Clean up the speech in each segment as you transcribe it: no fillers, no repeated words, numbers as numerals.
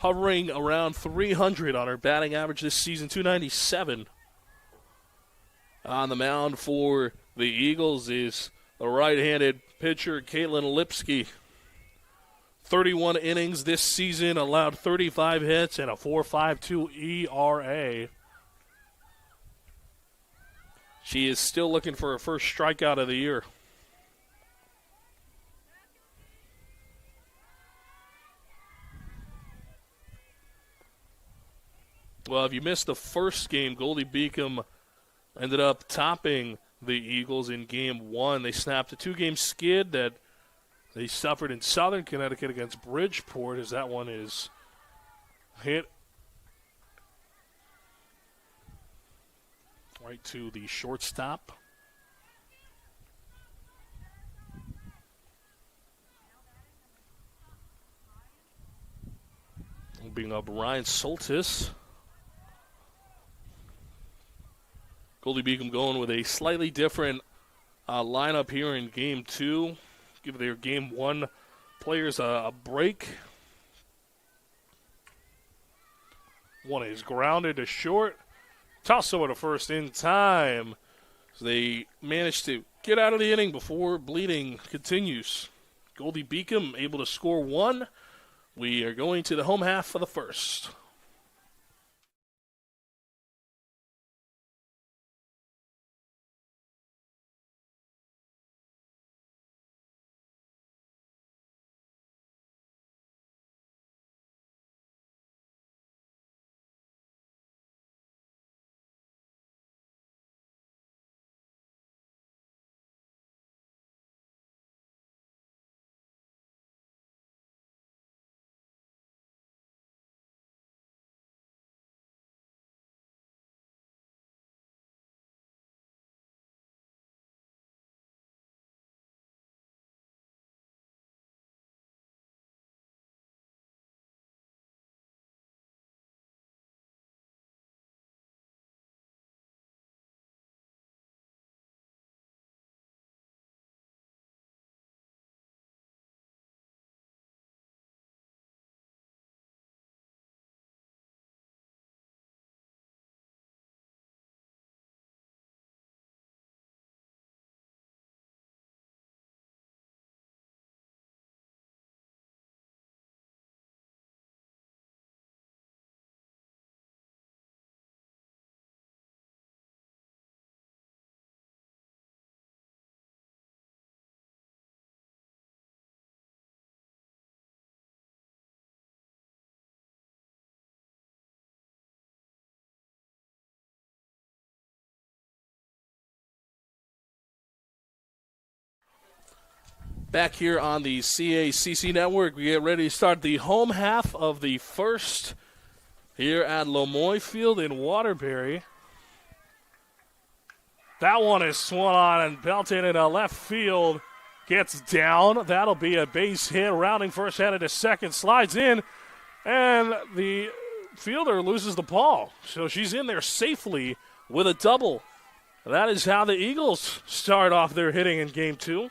hovering around 300 on her batting average this season, 297. On the mound for the Eagles is the right-handed pitcher, Caitlin Lipsky. 31 innings this season, allowed 35 hits and a 4.52 ERA. She is still looking for her first strikeout of the year. Well, if you missed the first game, Goldey-Beacom ended up topping the Eagles in Game 1. They snapped a 2-game skid that they suffered in Southern Connecticut against Bridgeport, as that one is hit right to the shortstop. Being up Ryan Soltis. Goldey-Beacom going with a slightly different lineup here in Game 2. Give their Game 1 players a break. One is grounded to short. Toss over to first in time. So they managed to get out of the inning before bleeding continues. Goldey-Beacom able to score 1. We are going to the home half for the first. Back here on the CACC Network, we get ready to start the home half of the first here at Lemoy Field in Waterbury. That one is swung on and belted into left field. Gets down. That'll be a base hit. Rounding first, headed to second. Slides in, and the fielder loses the ball. So she's in there safely with a double. That is how the Eagles start off their hitting in Game 2.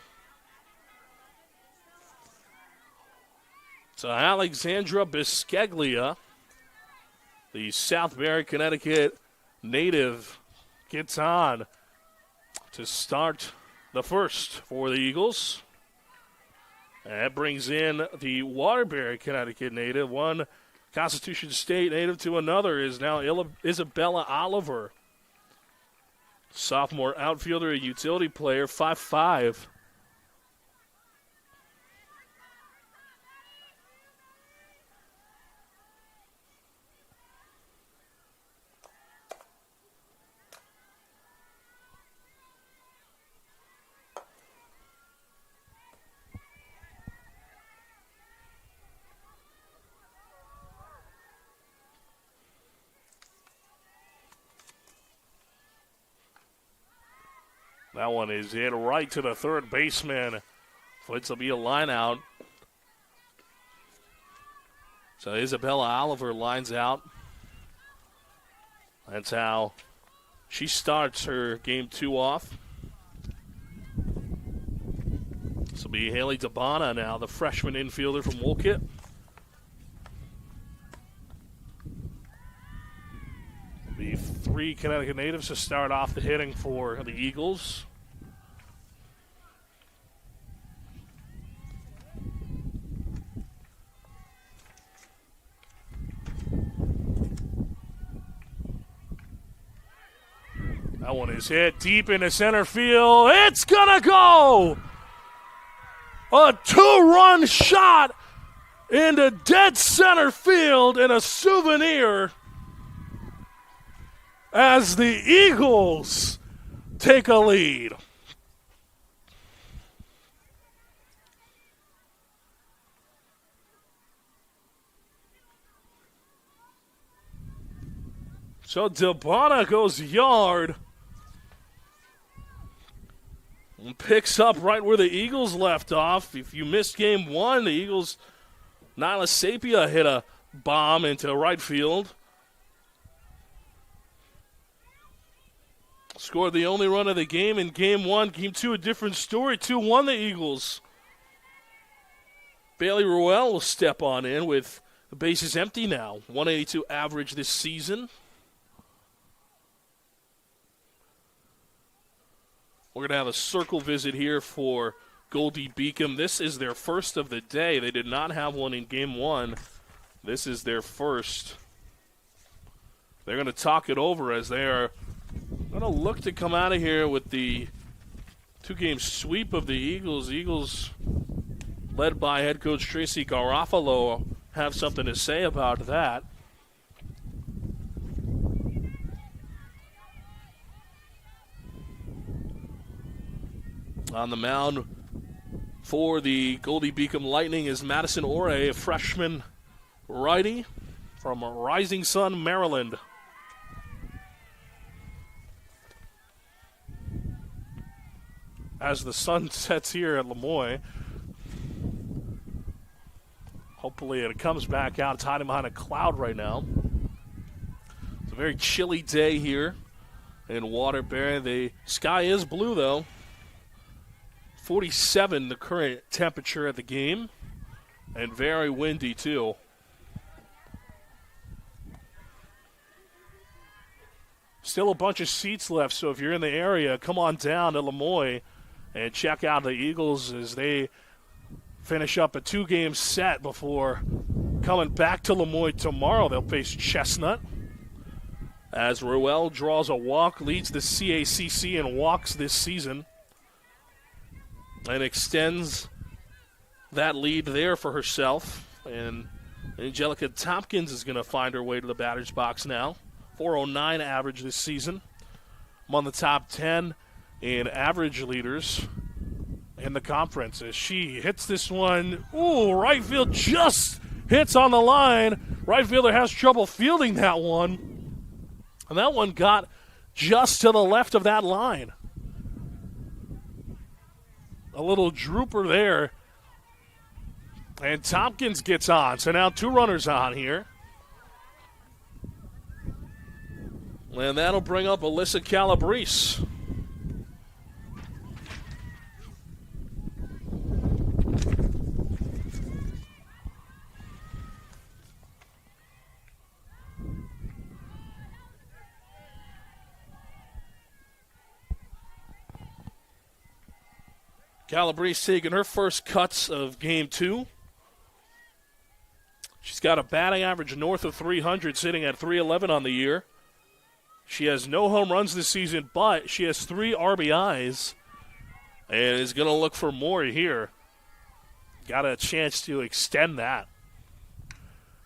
So Alexandra Biscaglia, the Southbury, Connecticut native, gets on to start the first for the Eagles. And that brings in the Waterbury, Connecticut native. One Constitution State native to another is now Isabella Oliver. Sophomore outfielder, a utility player, 5'5". That one is hit right to the third baseman. This will be a line out. So Isabella Oliver lines out. That's how she starts her Game 2 off. This will be Haley Dabana now, the freshman infielder from Wolcott. The 3 Connecticut natives to start off the hitting for the Eagles. That one is hit deep into center field. It's gonna go! A 2-run shot into dead center field and a souvenir as the Eagles take a lead. So Debana goes yard and picks up right where the Eagles left off. If you missed game 1, the Eagles, Nyla Sapia hit a bomb into right field. Scored the only run of the game in game 1. Game 2, a different story. 2-1 the Eagles. Bailey Ruel will step on in with the bases empty now. 182 average this season. We're going to have a circle visit here for Goldey-Beacom. This is their first of the day. They did not have one in game 1. This is their first. They're going to talk it over as they are going to look to come out of here with the 2-game sweep of the Eagles. Eagles, led by head coach Tracy Garofalo, have something to say about that. On the mound for the Goldey-Beacom Lightning is Madison Ore, a freshman righty from Rising Sun, Maryland. As the sun sets here at Lemoyne, hopefully it comes back out. It's hiding behind a cloud right now. It's a very chilly day here in Waterbury. The sky is blue, though. 47 the current temperature at the game, and very windy too. Still a bunch of seats left, so if you're in the area, come on down to Lemoyne and check out the Eagles as they finish up a 2-game set before coming back to Lemoyne tomorrow. They'll face Chestnut. As Ruel draws a walk, leads the CACC in walks this season, and extends that lead there for herself. And Angelica Tompkins is going to find her way to the batter's box now. 409 average this season. Among the top 10 in average leaders in the conference as she hits this one. Ooh, right field just hits on the line. Right fielder has trouble fielding that one. And that one got just to the left of that line. A little drooper there. And Tompkins gets on. So now 2 runners on here. And that'll bring up Alyssa Calabrese. Calabrese taking her first cuts of game 2. She's got a batting average north of 300, sitting at 311 on the year. She has no home runs this season, but she has 3 RBIs and is going to look for more here. Got a chance to extend that.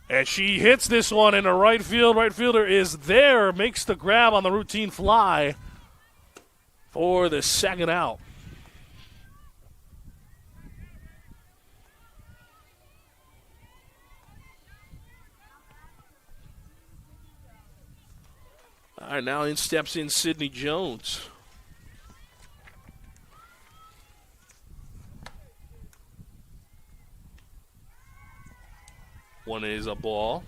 And she hits this one into right field. Right fielder is there, makes the grab on the routine fly for the second out. All right, now in steps in Sydney Jones. One is a ball.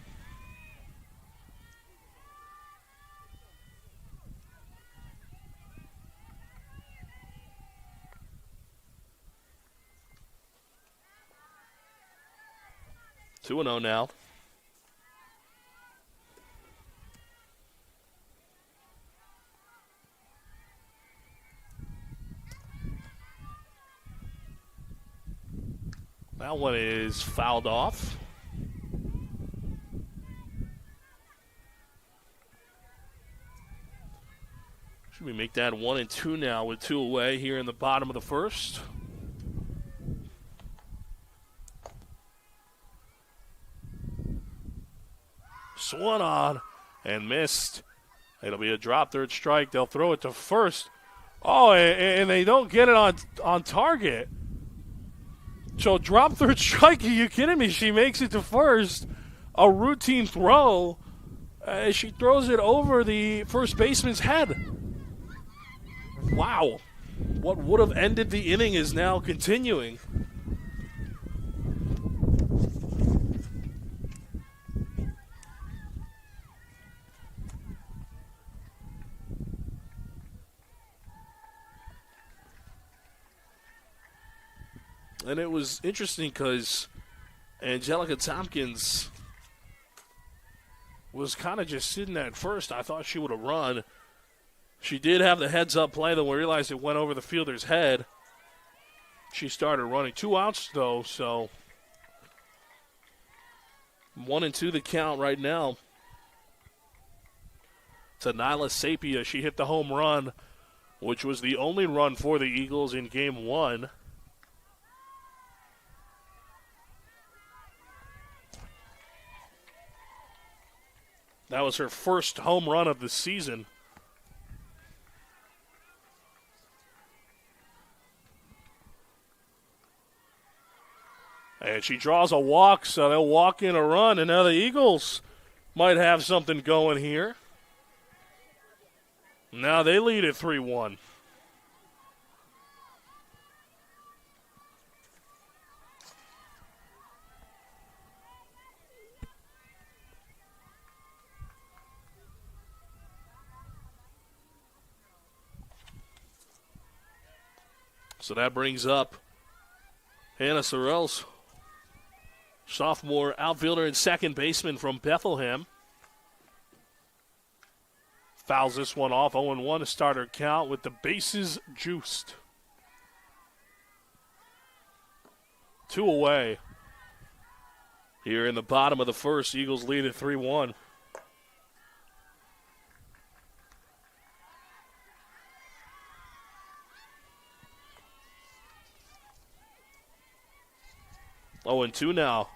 Two and 0 now. That one is fouled off. Should we make that 1-2 now with 2 away here in the bottom of the first? Swung on and missed. It'll be a drop third strike. They'll throw it to first. Oh, and they don't get it on target. So drop third strike, are you kidding me? She makes it to first. A routine throw. She throws it over the first baseman's head. Wow. What would have ended the inning is now continuing. And it was interesting because Angelica Tompkins was kind of just sitting at first. I thought she would have run. She did have the heads-up play, then we realized it went over the fielder's head. She started running. 2 outs, though, so 1-2 the count right now. To Nyla Sapia. She hit the home run, which was the only run for the Eagles in Game 1. That was her first home run of the season. And she draws a walk, so they'll walk in a run. And now the Eagles might have something going here. Now they lead at 3-1. So that brings up Hannah Sorrells, sophomore outfielder and second baseman from Bethlehem. Fouls this one off, 0-1 to start her count with the bases juiced. 2 away. Here in the bottom of the first, Eagles lead at 3-1. Oh, and 2 now.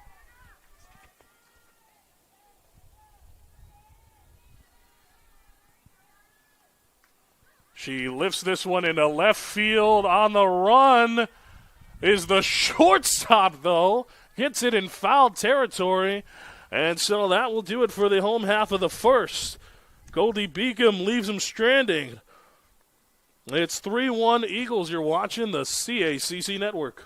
She lifts this one into left field. On the run is the shortstop, though. Gets it in foul territory. And so that will do it for the home half of the first. Goldey-Beacom leaves them stranding. It's 3-1 Eagles. You're watching the CACC Network.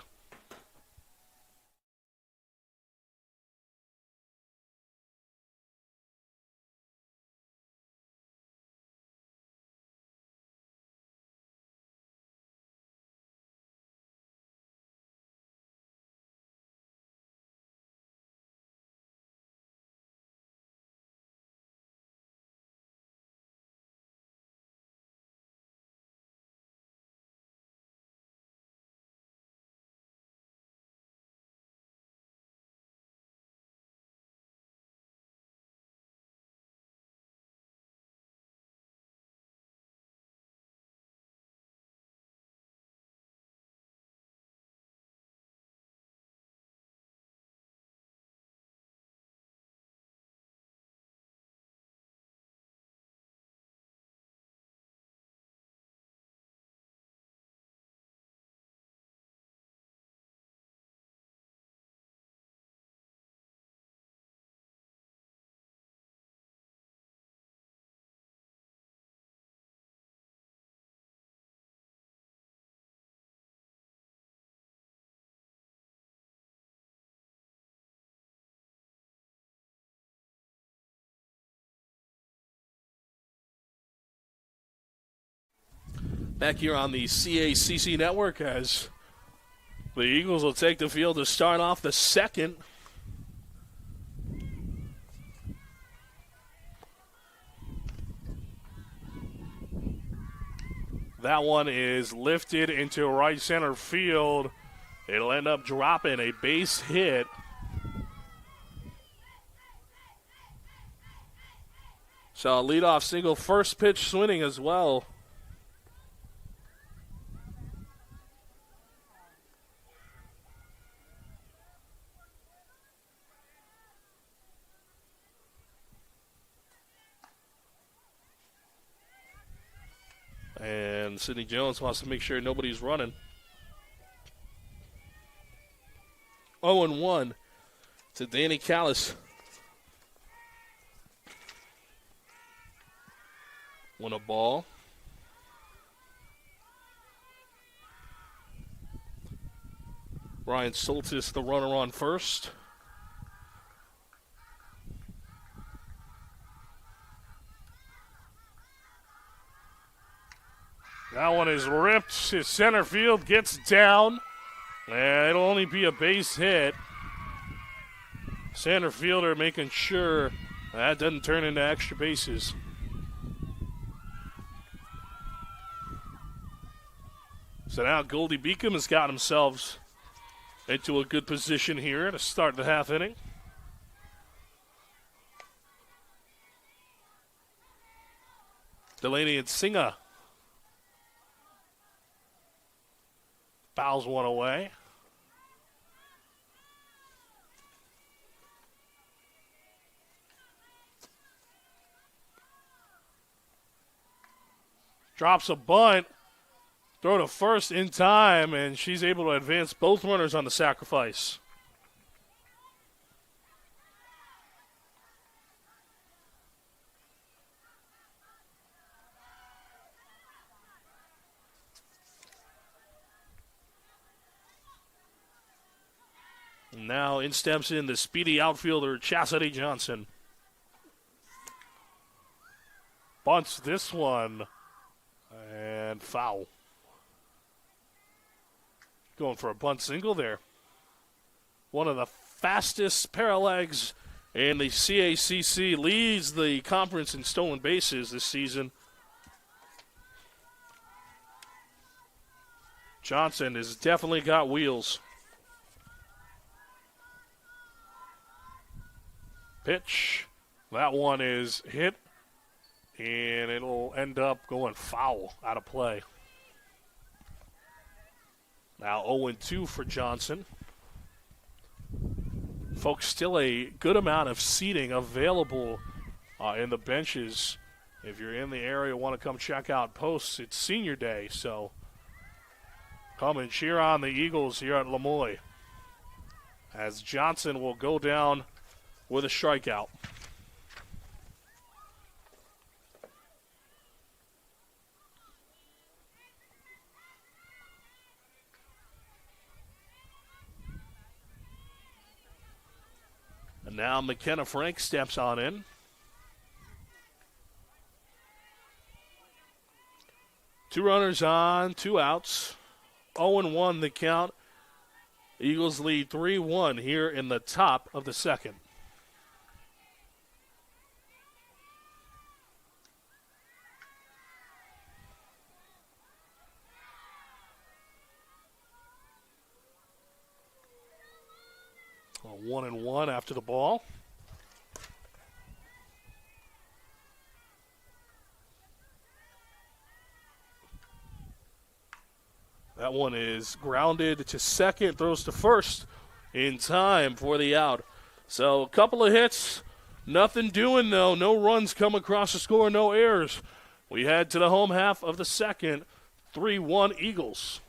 Back here on the CACC Network as the Eagles will take the field to start off the second. That one is lifted into right center field. It'll end up dropping a base hit. So a leadoff single, first pitch swinging as well. And Sidney Jones wants to make sure nobody's running. 0-1 to Danny Callis. Won a ball. Ryan Soltis, the runner on first. That one is ripped to center field, gets down, and it'll only be a base hit. Center fielder making sure that doesn't turn into extra bases. So now Goldey-Beacom has got themselves into a good position here to start the half inning. Delaney and Singa fouls one away. Drops a bunt. Throw to first in time, and she's able to advance both runners on the sacrifice. Now in steps in the speedy outfielder, Chastity Johnson. Bunts this one, and foul. Going for a bunt single there. One of the fastest paralegs in the CACC, leads the conference in stolen bases this season. Johnson has definitely got wheels. Pitch. That one is hit, and it'll end up going foul, out of play. Now 0-2 for Johnson. Folks, still a good amount of seating available in the benches. If you're in the area, want to come check out Posts, it's senior day, so come and cheer on the Eagles here at Lemoy, as Johnson will go down with a strikeout. And now McKenna Frank steps on in. Two runners on, two outs. 0-1 the count. Eagles lead 3-1 here in the top of the second. A 1-1 after the ball. That one is grounded to second, throws to first in time for the out. So a couple of hits, nothing doing though. No runs come across the score, no errors. We head to the home half of the second, 3-1 Eagles.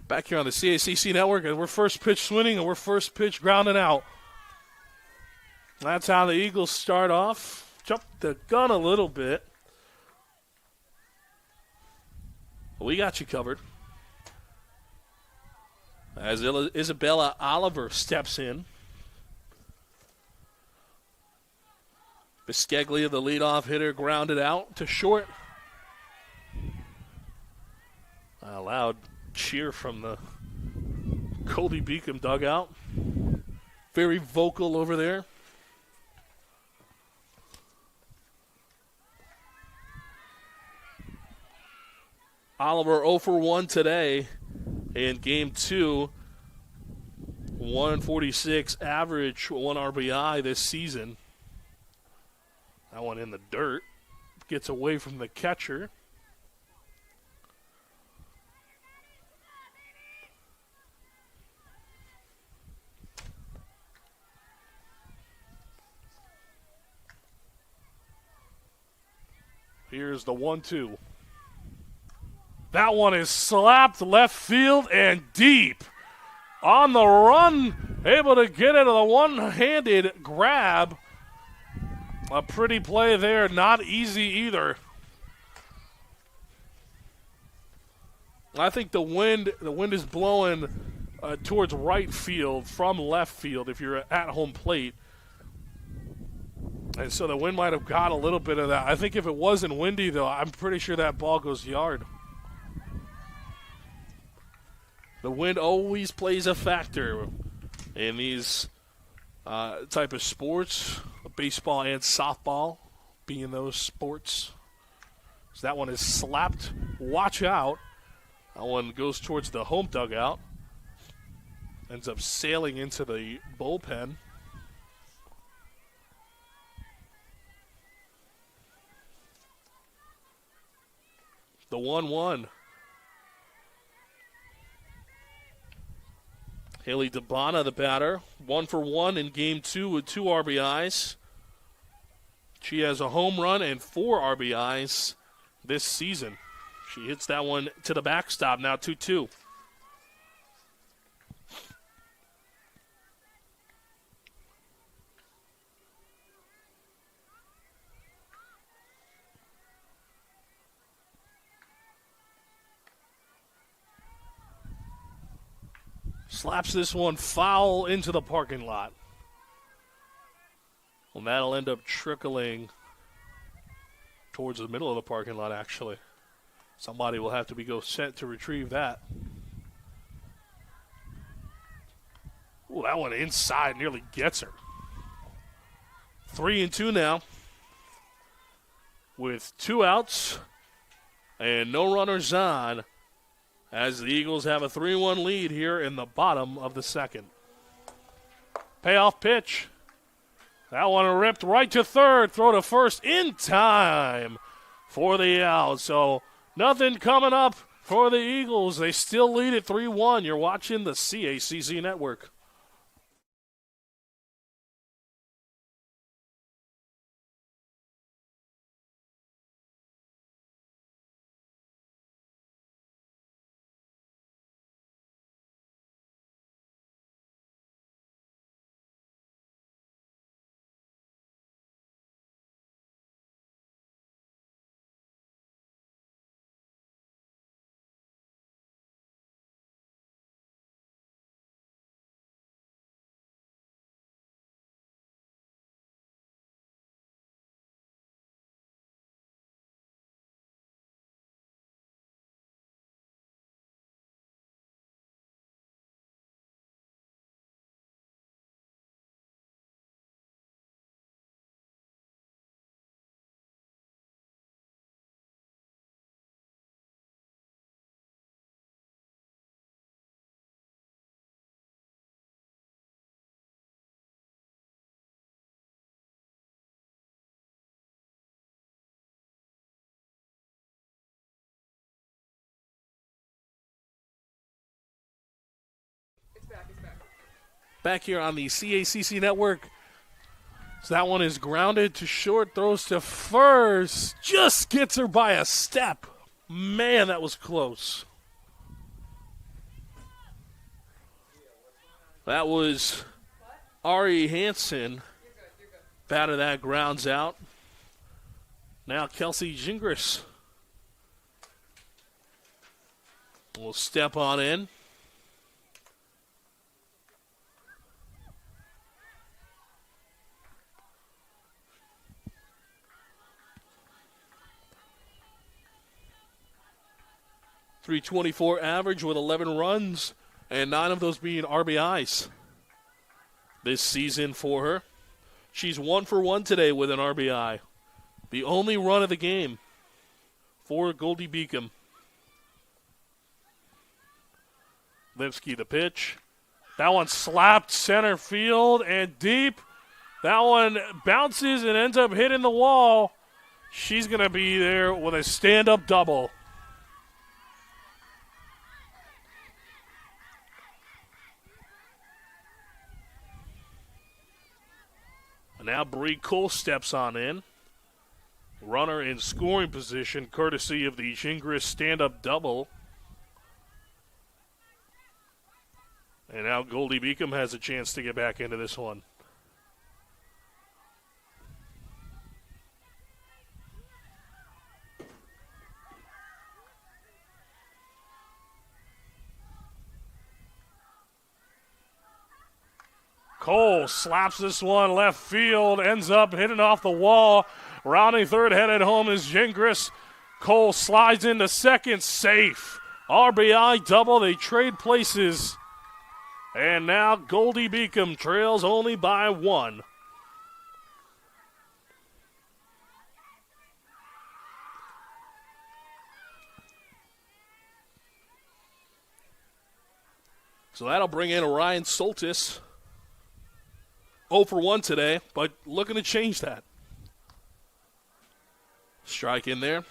Back here on the CACC Network, and we're first pitch swinging, and we're first pitch grounding out. That's how the Eagles start off. Jumped the gun a little bit. We got you covered. As Isabella Oliver steps in. Bisceglia, the leadoff hitter, grounded out to short. A loud cheer from the Goldey-Beacom dugout. Very vocal over there. Oliver 0 for 1 today in Game 2. 146 average, 1 RBI this season. That one in the dirt. Gets away from the catcher. Here's the 1-2. That one is slapped left field and deep. On the run, able to get it on a one-handed grab. A pretty play there, not easy either. I think the wind is blowing towards right field from left field if you're at home plate. And so the wind might have got a little bit of that. I think if it wasn't windy, though, I'm pretty sure that ball goes yard. The wind always plays a factor in these type of sports, baseball and softball being those sports. So that one is slapped. Watch out. That one goes towards the home dugout. Ends up sailing into the bullpen. The 1-1. Haley DeBona, the batter, 1 for 1 in Game 2 with 2 RBIs. She has a home run and 4 RBIs this season. She hits that one to the backstop, now 2-2. Slaps this one foul into the parking lot. Well, that'll end up trickling towards the middle of the parking lot, actually. Somebody will have to go sent to retrieve that. Ooh, that one inside nearly gets her. 3-2 now. With 2 outs and no runners on, as the Eagles have a 3-1 lead here in the bottom of the second. Payoff pitch. That one ripped right to third. Throw to first in time for the out. So nothing coming up for the Eagles. They still lead at 3-1. You're watching the CACC Network. Back here on the CACC Network. So that one is grounded to short, throws to first. Just gets her by a step. Man, that was close. That was Ari Hansen. Batted that, grounds out. Now Kelsey Gingras will step on in. .324 average with 11 runs, and 9 of those being RBIs this season for her. She's 1 for 1 today with an RBI. The only run of the game for Goldey-Beacom. Lipsky the pitch. That one slapped center field and deep. That one bounces and ends up hitting the wall. She's going to be there with a stand-up double. Now Bree Cole steps on in. Runner in scoring position, courtesy of the Gingras stand-up double. And now Goldey-Beacom has a chance to get back into this one. Cole slaps this one left field, ends up hitting off the wall. Rounding third, headed home is Gingras. Cole slides into second, safe. RBI double, they trade places. And now Goldey-Beacom trails only by 1. So that'll bring in Orion Soltis. 0 for 1 today, but looking to change that. Strike in there.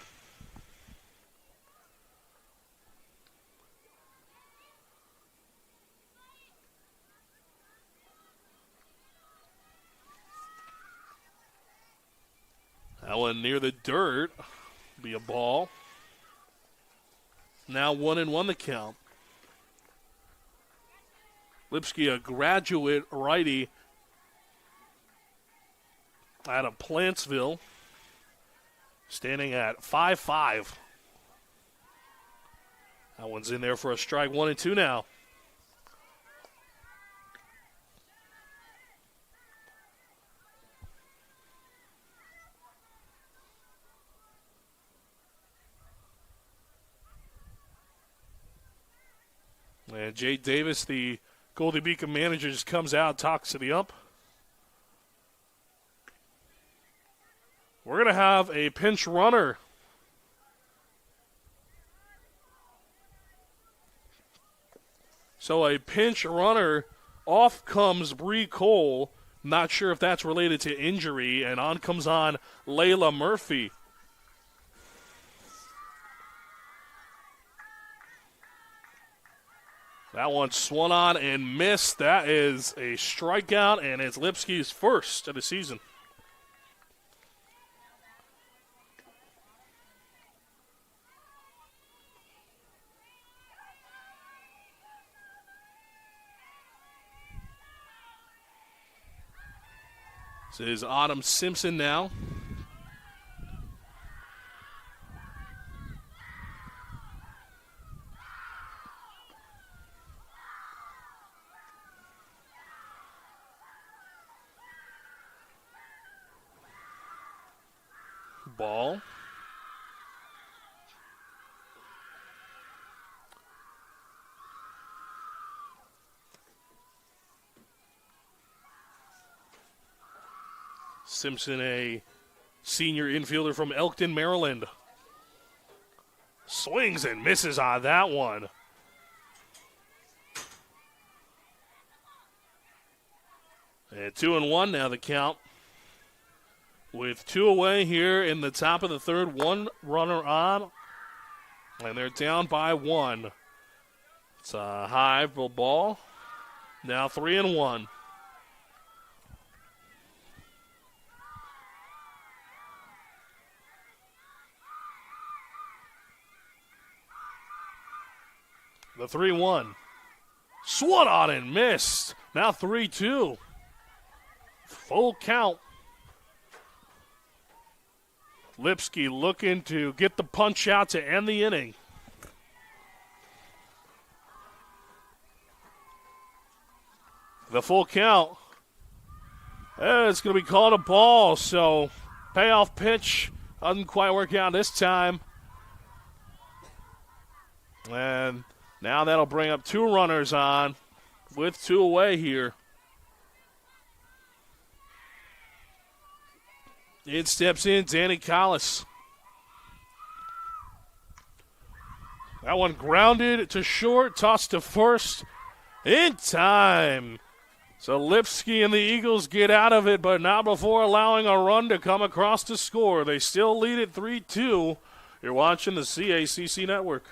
That one near the dirt. Be a ball. Now 1-1 the count. Lipsky, a graduate righty out of Plantsville, standing at 5'5". That one's in there for a strike. 1-2 now. And Jay Davis, the Goldey-Beacom manager, just comes out, talks to the ump. We're going to have a pinch runner. So a pinch runner, off comes Bree Cole. Not sure if that's related to injury. And on comes on Layla Murphy. That one swung on and missed. That is a strikeout, and it's Lipsky's first of the season. This is Autumn Simpson now. Ball. Simpson, a senior infielder from Elkton, Maryland. Swings and misses on that one. And 2-1 now the count. With 2 away here in the top of the third, 1 runner on, and they're down by 1. It's a high ball. Now 3-1. The 3-1. Swung on and missed. Now 3-2. Full count. Lipsky looking to get the punch out to end the inning. The full count. It's going to be called a ball, so payoff pitch doesn't quite work out this time. And now that'll bring up 2 runners on with 2 away here. In steps in Danny Collis. That one grounded to short, tossed to first in time. So Lipsky and the Eagles get out of it, but not before allowing a run to come across to score. They still lead at 3-2. You're watching the CACC Network.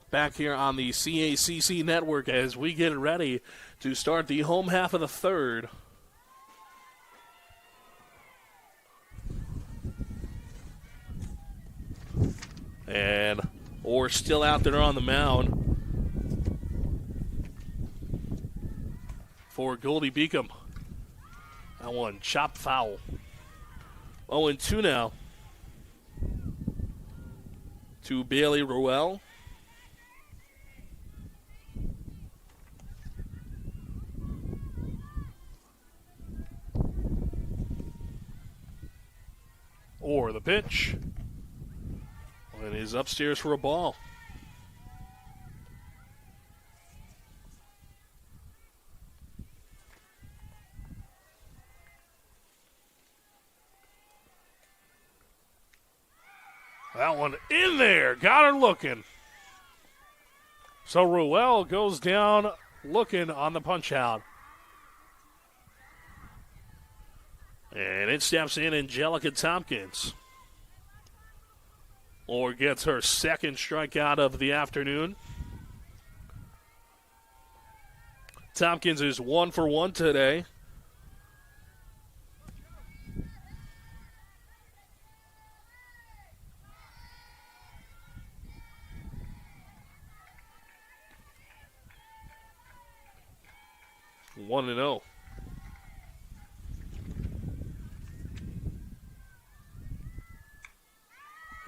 Back here on the CACC Network as we get ready to start the home half of the third. And Orr still out there on the mound for Goldey-Beacom. That one chopped foul. 0-2 now to Bailey Ruel. Or the pitch. And is upstairs for a ball. That one in there. Got her looking. So Ruel goes down looking on the punch out. And it steps in Angelica Tompkins. Or gets her second strikeout of the afternoon. Tompkins is 1 for 1 today. One and 0.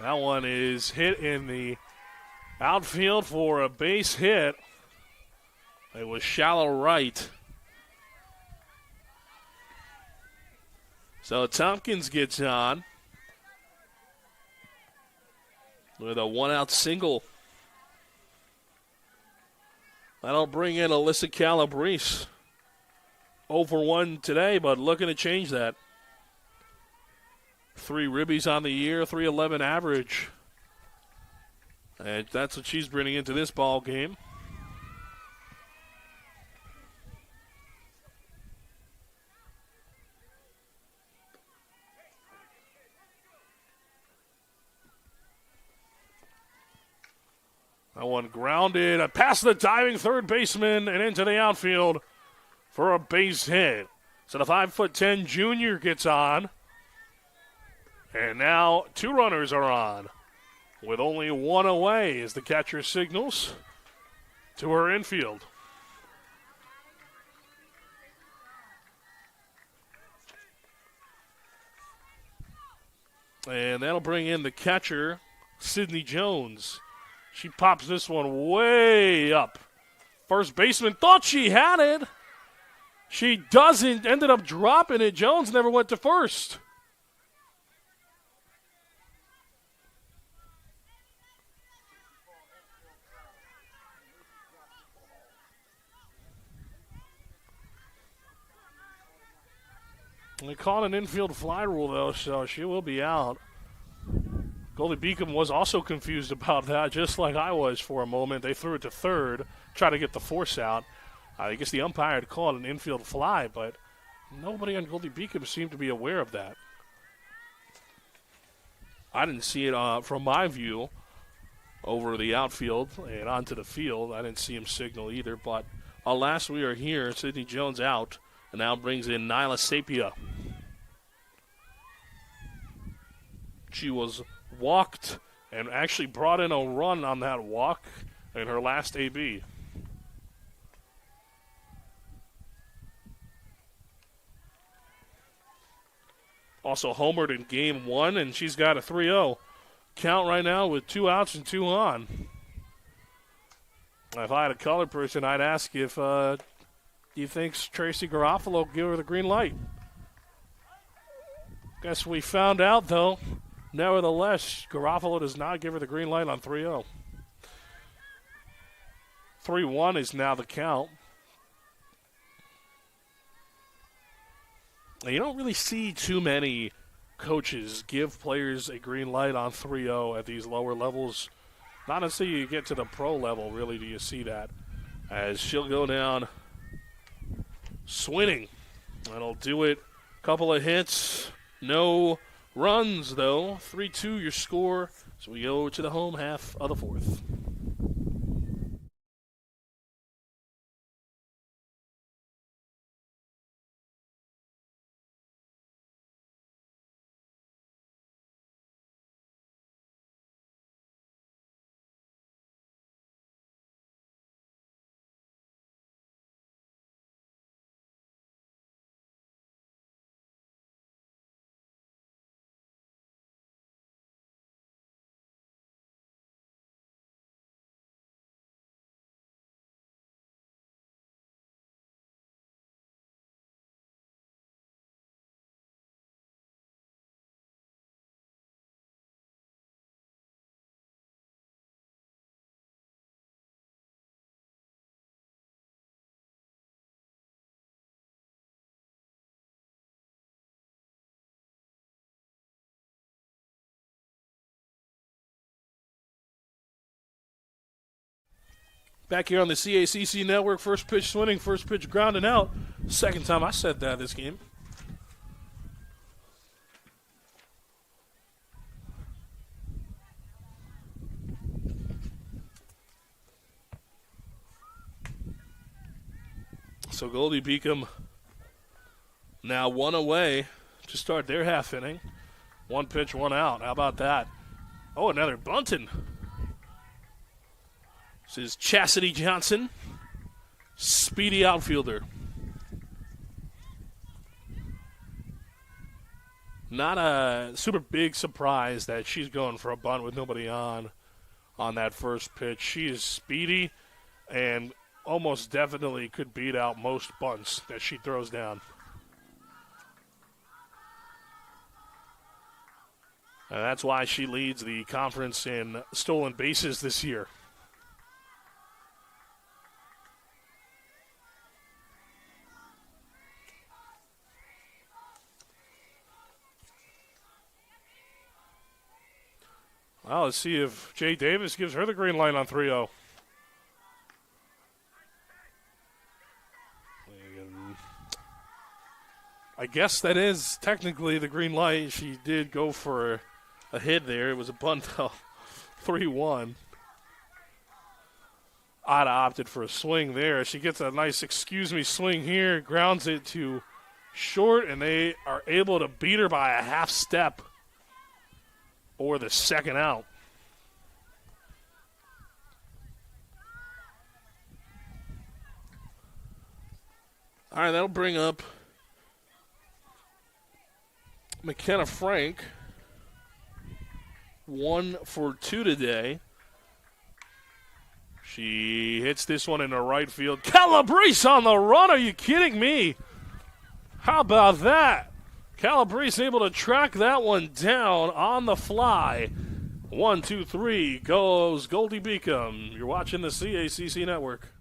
That one is hit in the outfield for a base hit. It was shallow right. So Tompkins gets on with a 1-out single. That'll bring in Alyssa Calabrese. 0 for 1 today, but looking to change that. 3 ribbies on the year, 311 average. And that's what she's bringing into this ball game. That one grounded past the diving third baseman and into the outfield for a base hit. So the 5'10" junior gets on. And now 2 runners are on, with only 1 away as the catcher signals to her infield. And that'll bring in the catcher, Sydney Jones. She pops this one way up. First baseman thought she had it. She doesn't, ended up dropping it. Jones never went to first. They called an infield fly rule, though, so she will be out. Goldey-Beacom was also confused about that, just like I was for a moment. They threw it to third, tried to get the force out. I guess the umpire had called an infield fly, but nobody on Goldey-Beacom seemed to be aware of that. I didn't see it from my view over the outfield and onto the field. I didn't see him signal either, but alas, we are here. Sydney Jones out, and now brings in Nyla Sapia. She was walked and actually brought in a run on that walk in her last AB. Also homered in game 1, and she's got a 3-0 count right now with 2 outs and 2 on. If I had a colored person, I'd ask if you think Tracy Garofalo give her the green light. Guess we found out, though. Nevertheless, Garofalo does not give her the green light on 3-0. 3-1 is now the count. And you don't really see too many coaches give players a green light on 3-0 at these lower levels. Not until you get to the pro level, really, do you see that. As she'll go down swinging. That'll do it. Couple of hits. No runs, though. 3-2 your score. So we go to the home half of the 4th. Back here on the CACC Network, first pitch swinging, first pitch grounding out. Second time I said that this game. So Goldey-Beacom now 1 away to start their half inning. 1 pitch, 1 out. How about that? Oh, another bunting. This is Chastity Johnson, speedy outfielder. Not a super big surprise that she's going for a bunt with nobody on that first pitch. She is speedy and almost definitely could beat out most bunts that she throws down. And that's why she leads the conference in stolen bases this year. Well, let's see if Jay Davis gives her the green light on 3-0. I guess that is technically the green light. She did go for a hit there. It was a bunt, though. 3-1. Otta opted for a swing there. She gets a nice excuse me swing here, grounds it to short, and they are able to beat her by a half step. or the second out. All right, that'll bring up McKenna Frank. 1 for 2 today. She hits this one in the right field. Calabrese on the run. Are you kidding me? How about that? Calabrese able to track that one down on the fly. 1, 2, 3 goes Goldey-Beacom. You're watching the CACC Network.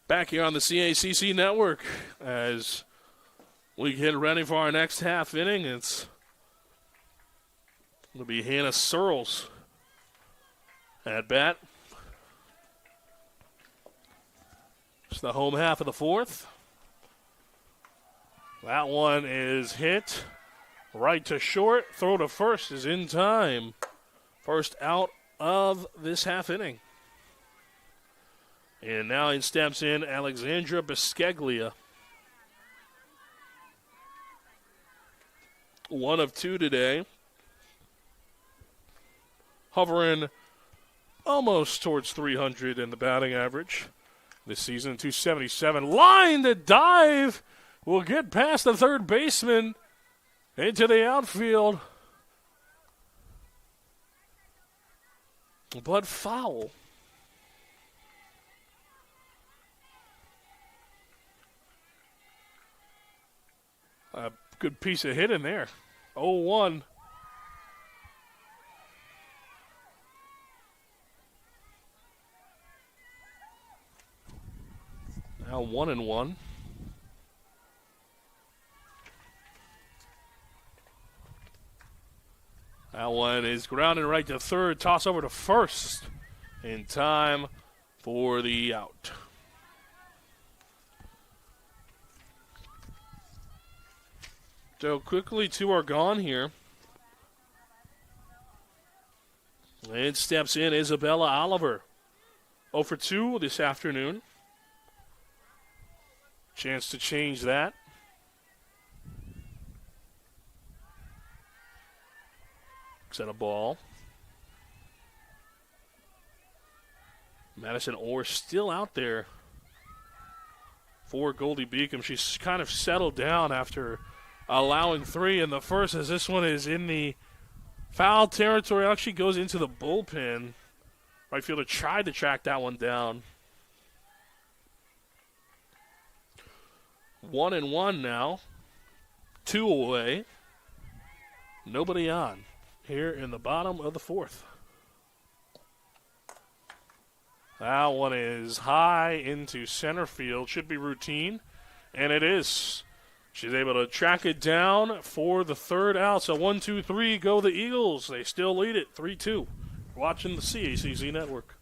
Back here on the CACC Network as we get ready for our next half inning. It's going to be Hannah Searles at bat. It's the home half of the fourth. That one is hit right to short. Throw to first is in time. First out of this half inning. And now in steps in Alexandra Biscaglia. 1 of 2 today. Hovering almost towards 300 in the batting average this season. 277. Line to dive. Will get past the third baseman into the outfield. But foul. A good piece of hit in there. 0-1. Now 1-1. That one is grounded right to third. Toss over to first in time for the out. So quickly, 2 are gone here. And steps in Isabella Oliver. 0 for 2 this afternoon. Chance to change that. Looks at a ball. Madison Orr still out there for Goldey-Beacom. She's kind of settled down after allowing 3 in the first, as this one is in the foul territory. Actually goes into the bullpen. Right fielder tried to track that one down. 1-1 now. 2 away. Nobody on here in the bottom of the fourth. That one is high into center field. Should be routine, and it is. She's able to track it down for the third out. So 1, 2, 3 go the Eagles. They still lead it 3-2. Watching the CACC Network.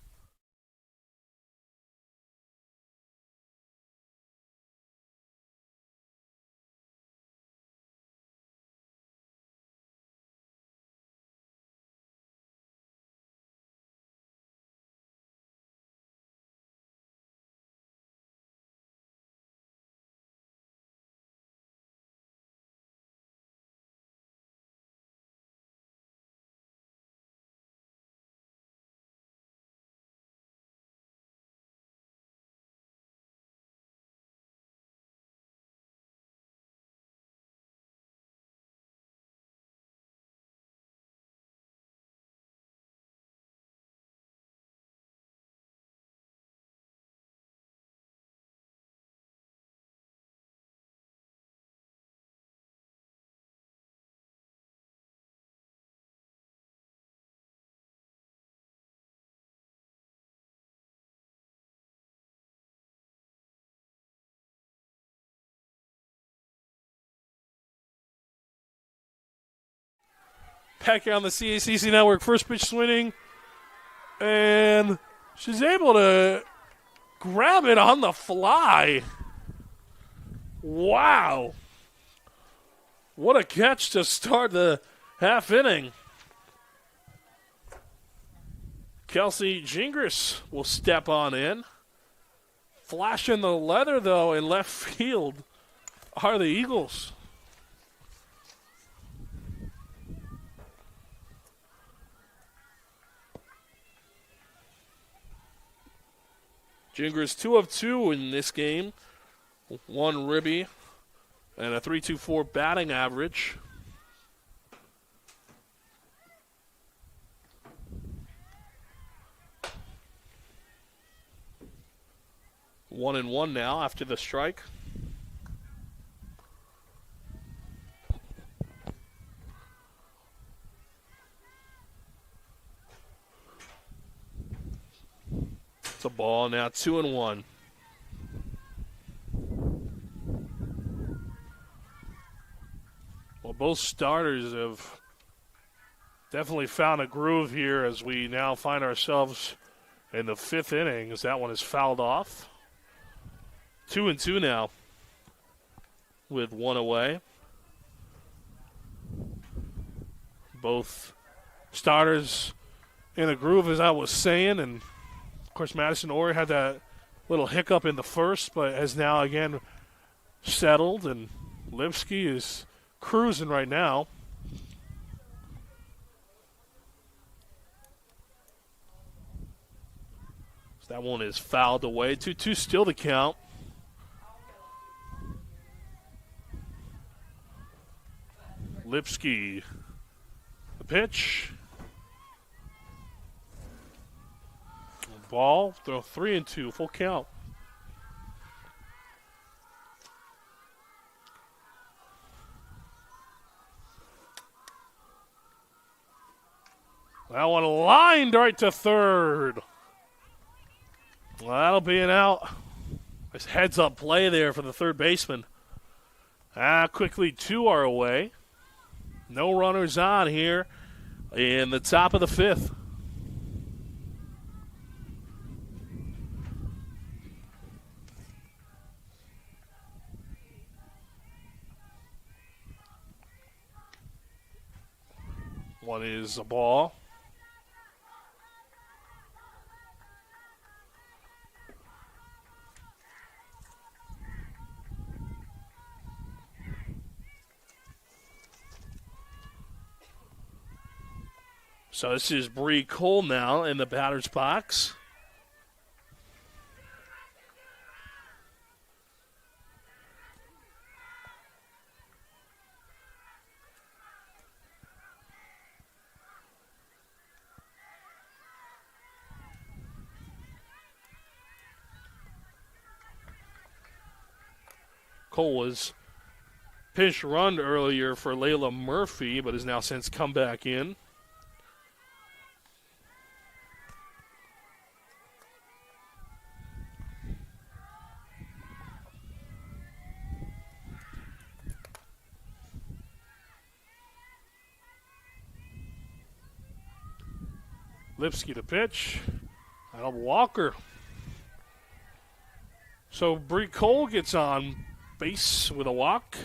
back here on the CACC Network. First pitch swinging, and she's able to grab it on the fly. Wow. What a catch to start the half inning. Kelsey Gingras will step on in. Flashing the leather, though, in left field are the Eagles. Gingras 2 of 2 in this game. 1 ribby and a .324 batting average. One and one now after the strike. It's a ball now, 2-1. Well, both starters have definitely found a groove here as we now find ourselves in the 5th inning as that one is fouled off. 2-2 now with 1 away. Both starters in a groove, as I was saying, and of course Madison Orr had that little hiccup in the first, but has now again settled, and Lipsky is cruising right now. So that one is fouled away. 2-2 still to count. Lipsky, the pitch. Ball, throw 3-2, full count. That one lined right to third. Well, that'll be an out. Nice heads-up play there for the third baseman. Quickly 2 are away. No runners on here in the top of the 5th. One is a ball. So this is Bree Cole now in the batter's box. Cole was pinch run earlier for Layla Murphy, but has now since come back in. Lipsky to pitch. That'll Walker. So Bree Cole gets on base with a walk.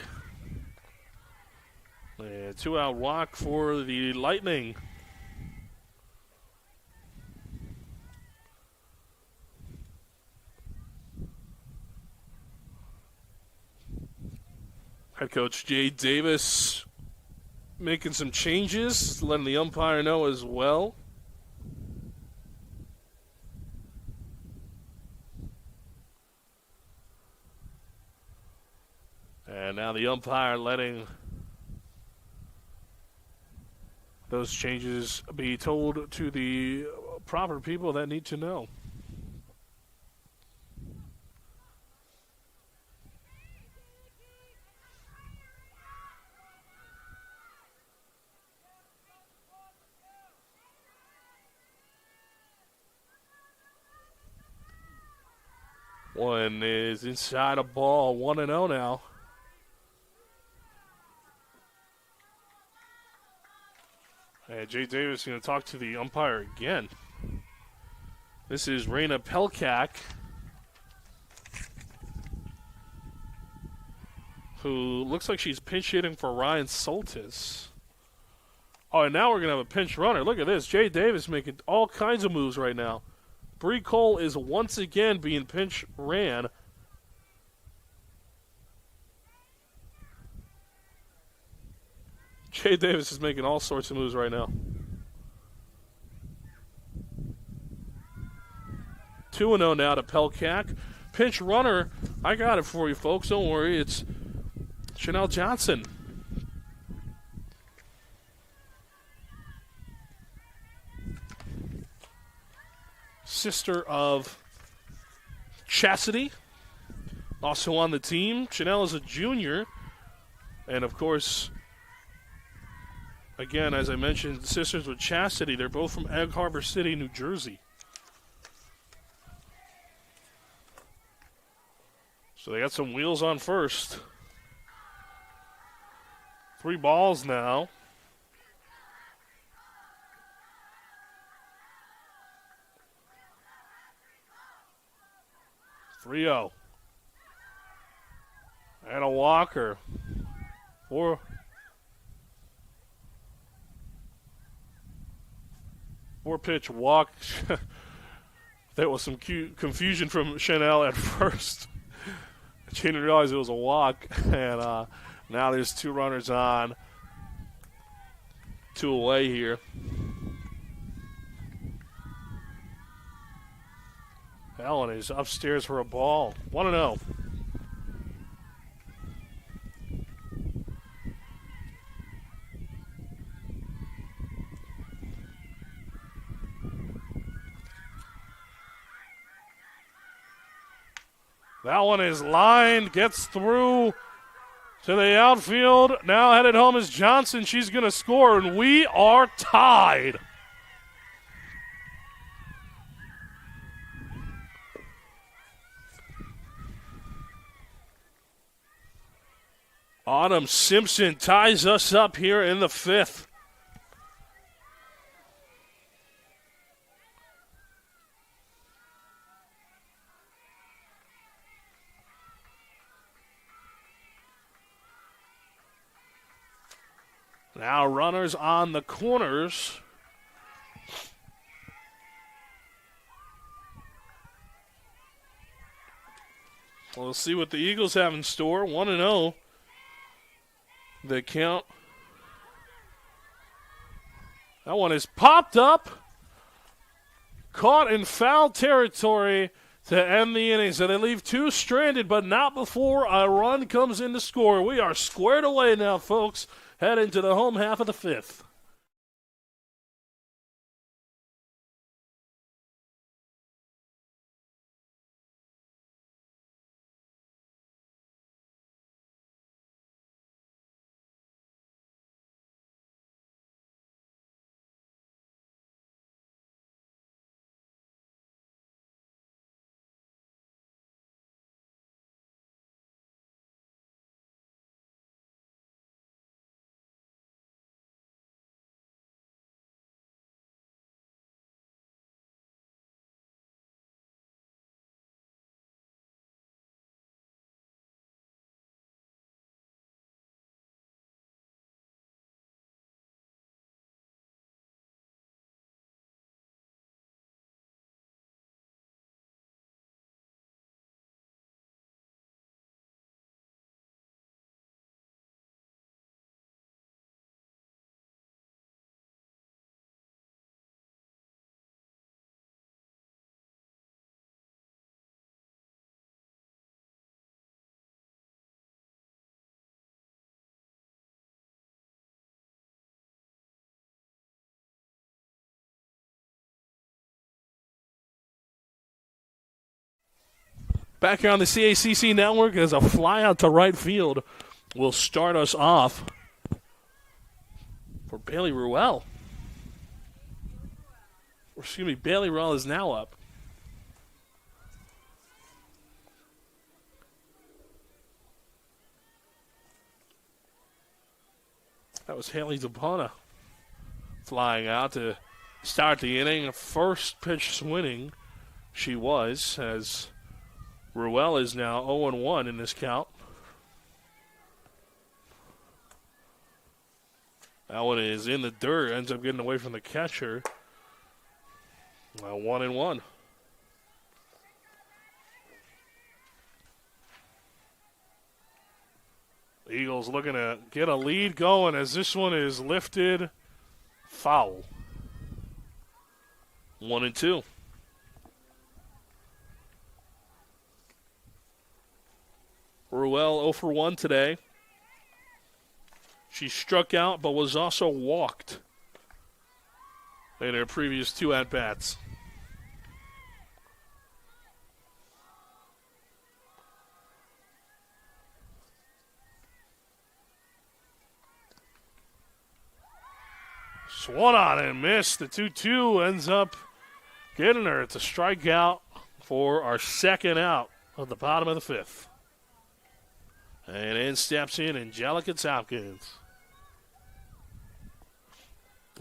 A 2-out walk for the Lightning. Head coach Jay Davis making some changes, letting the umpire know as well. And now the umpire letting those changes be told to the proper people that need to know. One is inside a ball, 1-0 now. And Jay Davis is going to talk to the umpire again. This is Raina Pelkak, who looks like she's pinch hitting for Ryan Soltis. Oh, and now we're going to have a pinch runner. Look at this. Jay Davis making all kinds of moves right now. Bree Cole is once again being pinch ran. Jay Davis is making all sorts of moves right now. 2-0 now to Pelkak. Pinch runner, I got it for you, folks. Don't worry. It's Chanel Johnson. Sister of Chastity, also on the team. Chanel is a junior. And, of course, again, as I mentioned, sisters with Chastity. They're both from Egg Harbor City, New Jersey. So they got some wheels on first. 3 balls now. 3-0. And a walker. 4-pitch walk. There was some confusion from Chanel at first. She didn't realize it was a walk. And now there's 2 runners on. 2 away here. Allen is upstairs for a ball. 1-0. That one is lined, gets through to the outfield. Now headed home is Johnson. She's going to score, and we are tied. Autumn Simpson ties us up here in the 5th. Now runners on the corners. We'll see what the Eagles have in store. 1-0. The count. That one is popped up. Caught in foul territory to end the inning. So they leave 2 stranded, but not before a run comes in to score. We are squared away now, folks. Head into the home half of the 5th. Back here on the CACC network as a fly out to right field will start us off for Bailey Ruel. Or excuse me, Bailey Ruel is now up. That was Haley Zapana flying out to start the inning. First pitch swinging, she was, as Ruel is now 0-1 in this count. That one is in the dirt, ends up getting away from the catcher. Now 1-1. Eagles looking to get a lead going as this one is lifted foul. 1-2. Ruel 0 for 1 today. She struck out but was also walked in her previous 2 at-bats. Swung on and missed. The 2-2 ends up getting her. It's a strikeout for our second out of the bottom of the 5th. And in steps in Angelica Tompkins.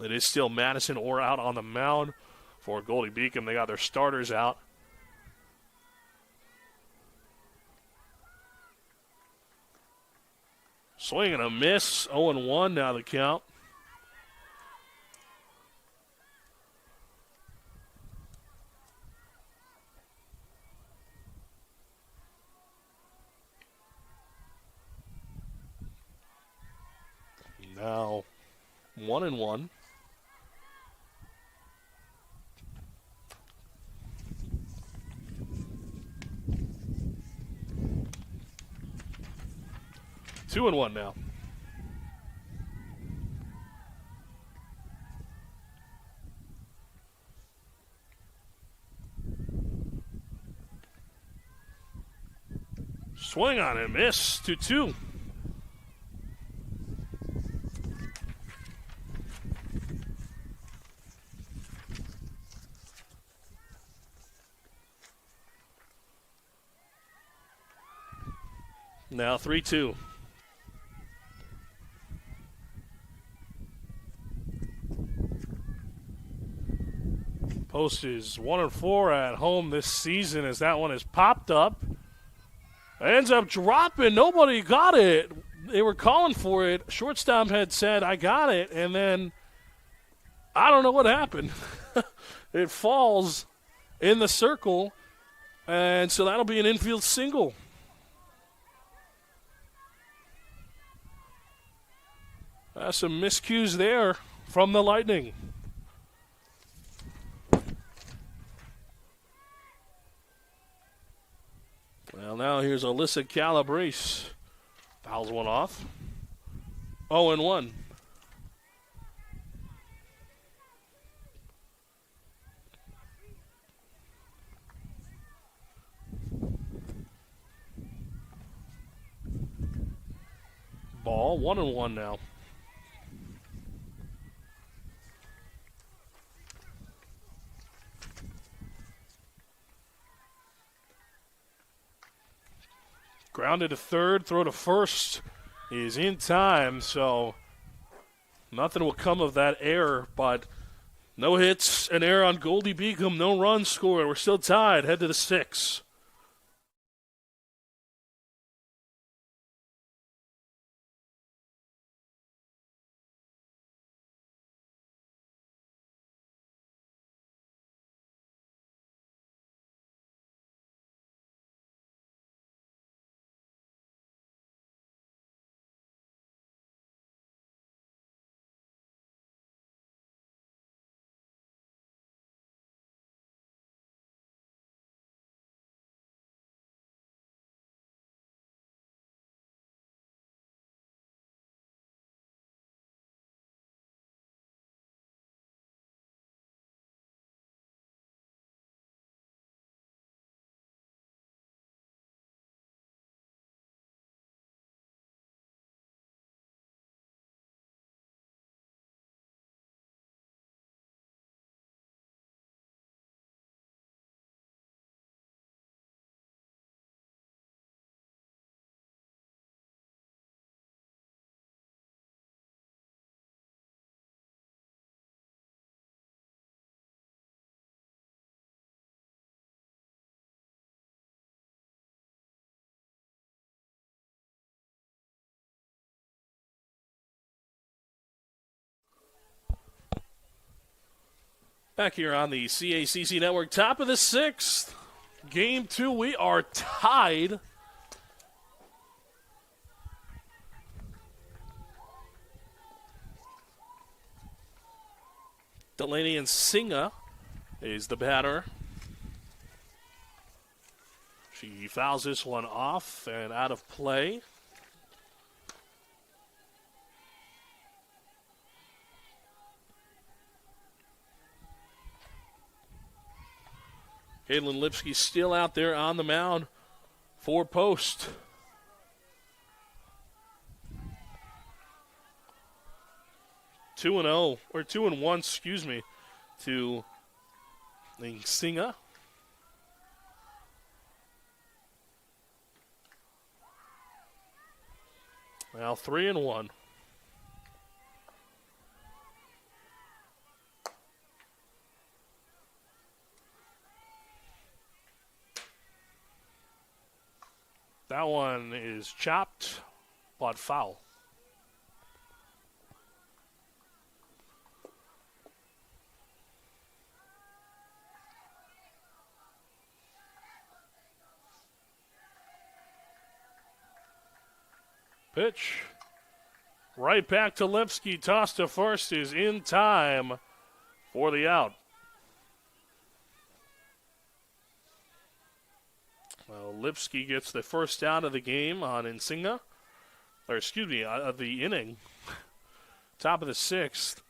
It is still Madison Orr out on the mound for Goldey-Beacom. They got their starters out. Swing and a miss. 0-1 now the count. Now 1-1. Two and one now. Swing on and miss. 2-2. Now 3-2. Post is 1-4 at home this season as that one has popped up. Ends up dropping. Nobody got it. They were calling for it. Shortstop had said, I got it. And then I don't know what happened. It falls in the circle. And so that'll be an infield single. Some miscues there from the Lightning. Well, now here's Alyssa Calabrese. Fouls one off. 0-1. Ball 1-1 now. Grounded to third, throw to first is in time, so nothing will come of that error, but no hits, an error on Goldey-Beacom, no runs scored. We're still tied, head to the 6th. Back here on the CACC Network, top of the sixth. Game 2, we are tied. Delaney and Singa is the batter. She fouls this one off and out of play. Caitlin Lipsky still out there on the mound for post. Two and 0, or 2-1, excuse me, to Singa. Now 3-1. That one is chopped, but foul. Pitch. Right back to Lipsky. Toss to first is in time for the out. Well, Lipsky gets the first out of the game on Nsinga. Or, excuse me, of the inning. Top of the sixth.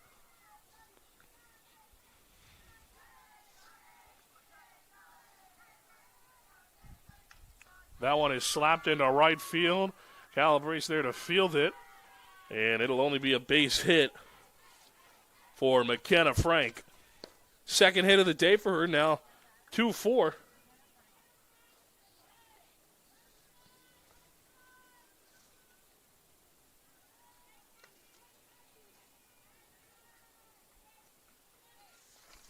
That one is slapped into right field. Calabrese there to field it. And it'll only be a base hit for McKenna Frank. Second hit of the day for her now. 2-4.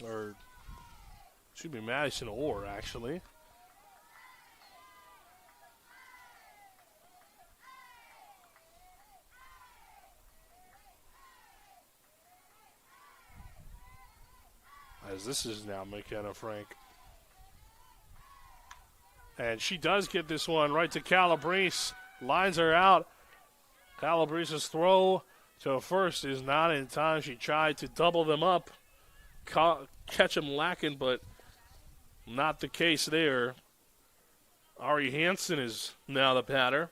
Or should be Madison Orr, actually. As this is now McKenna Frank. And she does get this one right to Calabrese. Lines her out. Calabrese's throw to first is not in time. She tried to double them up. Catch him lacking, but not the case there. Ari Hansen is now the batter.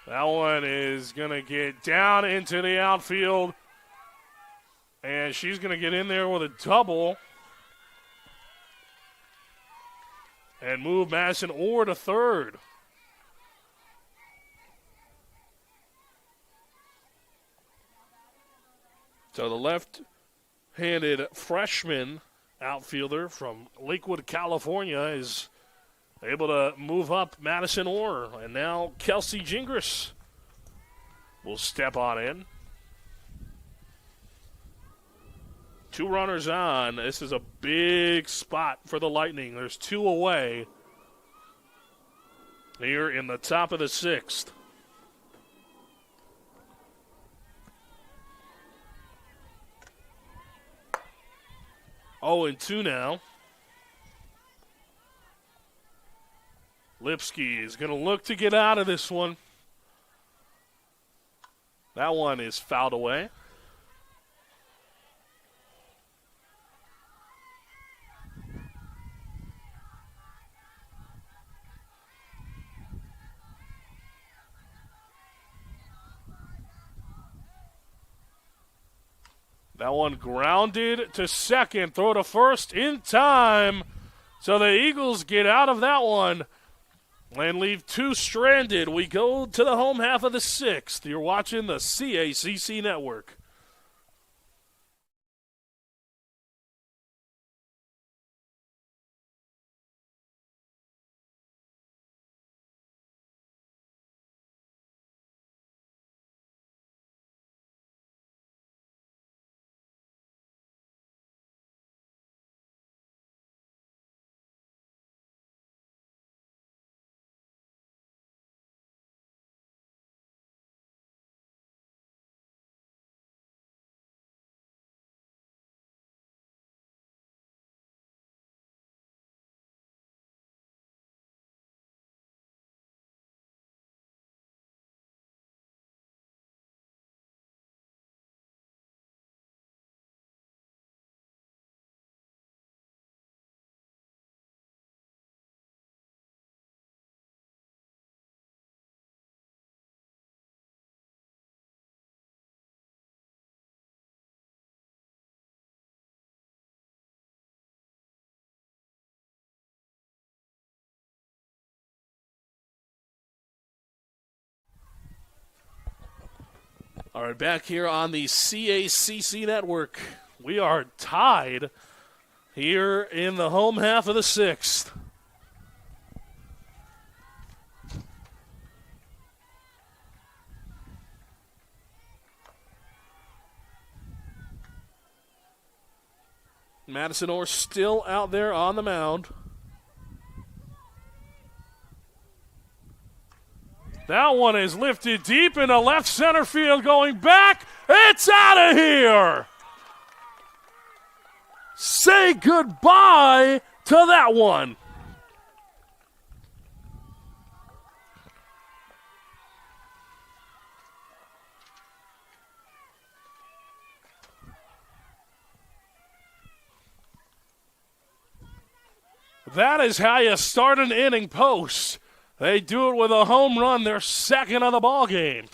That one is going to get down into the outfield, and she's going to get in there with a double. And move Madison Orr to third. So the left-handed freshman outfielder from Lakewood, California is able to move up Madison Orr. And now Kelsey Gingras will step on in. 2 runners on. This is a big spot for the Lightning. There's 2 away here in the top of the 6th. Oh, and 2 now. Lipsky is going to look to get out of this one. That one is fouled away. That one grounded to second. Throw to first in time. So the Eagles get out of that one and leave 2 stranded. We go to the home half of the 6th. You're watching the CACC Network. All right, back here on the CACC network. We are tied here in the home half of the sixth. Madison Orr still out there on the mound. That one is lifted deep into left center field, going back. It's out of here. Say goodbye to that one. That is how you start an inning post. They do it with a home run, their second of the ball game.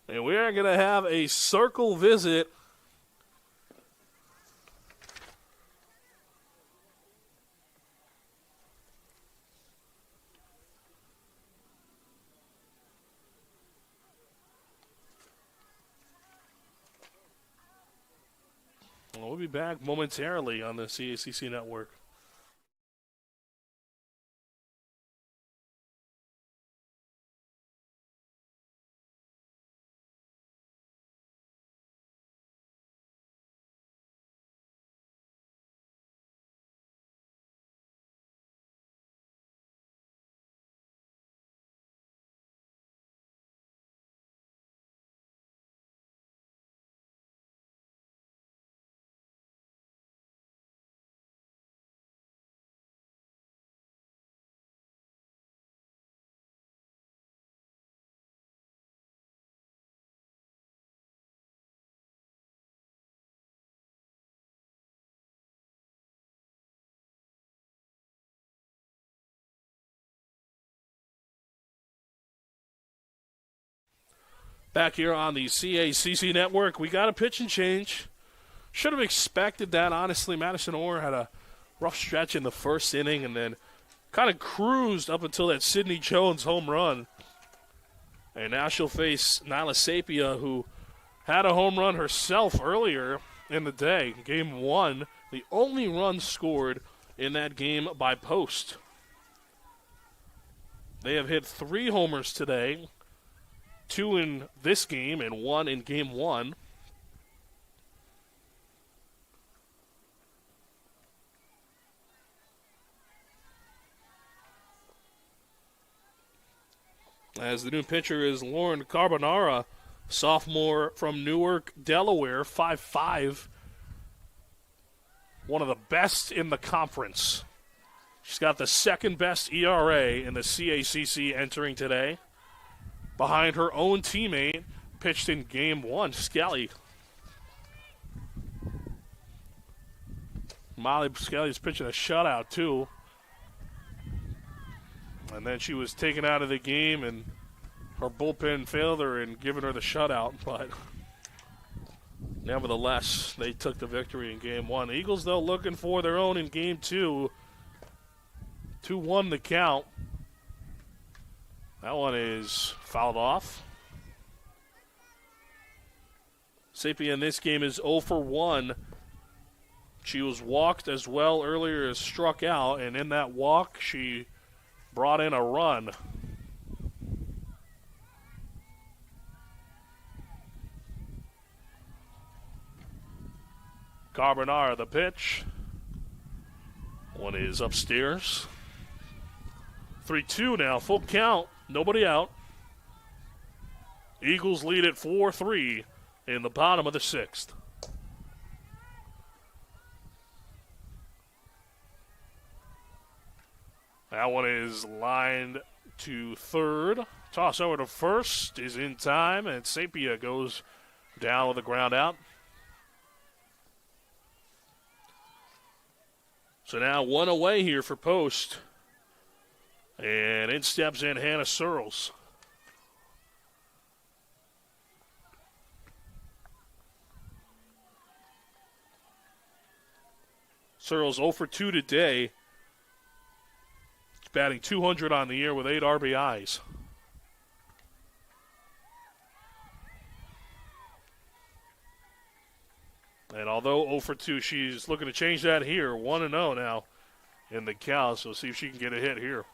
And we are going to have a circle visit. We'll be back momentarily on the CACC network. Back here on the CACC network, we got a pitching change. Should have expected that, honestly. Madison Orr had a rough stretch in the first inning and then kind of cruised up until that Sidney Jones home run. And now she'll face Nyla Sapia, who had a home run herself earlier in the day. Game one, the only run scored in that game by Post. They have hit 3 homers today. 2 in this game and 1 in game 1. As the new pitcher is Lauren Carbonara, sophomore from Newark, Delaware, 5'5", one of the best in the conference. She's got the second best ERA in the CACC entering today, behind her own teammate, pitched in game 1, Skelly. Molly Skelly's pitching a shutout, too. And then she was taken out of the game, and her bullpen failed her in giving her the shutout. But nevertheless, they took the victory in game 1. The Eagles, though, looking for their own in game 2. 2-1 the count. That one is fouled off. Sapia in this game is 0 for 1. She was walked as well earlier as struck out, and in that walk, she brought in a run. Carbonara the pitch. One is upstairs. 3-2 now, full count. Nobody out. Eagles lead at 4-3 in the bottom of the 6th. That one is lined to third. Toss over to first is in time, and Sapia goes down with the ground out. So now one away here for Post. And in steps in Hannah Searles. Searles 0 for 2 today. He's batting .200 on the year with 8 RBIs. And although 0 for 2, she's looking to change that here. 1-0 now in the count, so see if she can get a hit here.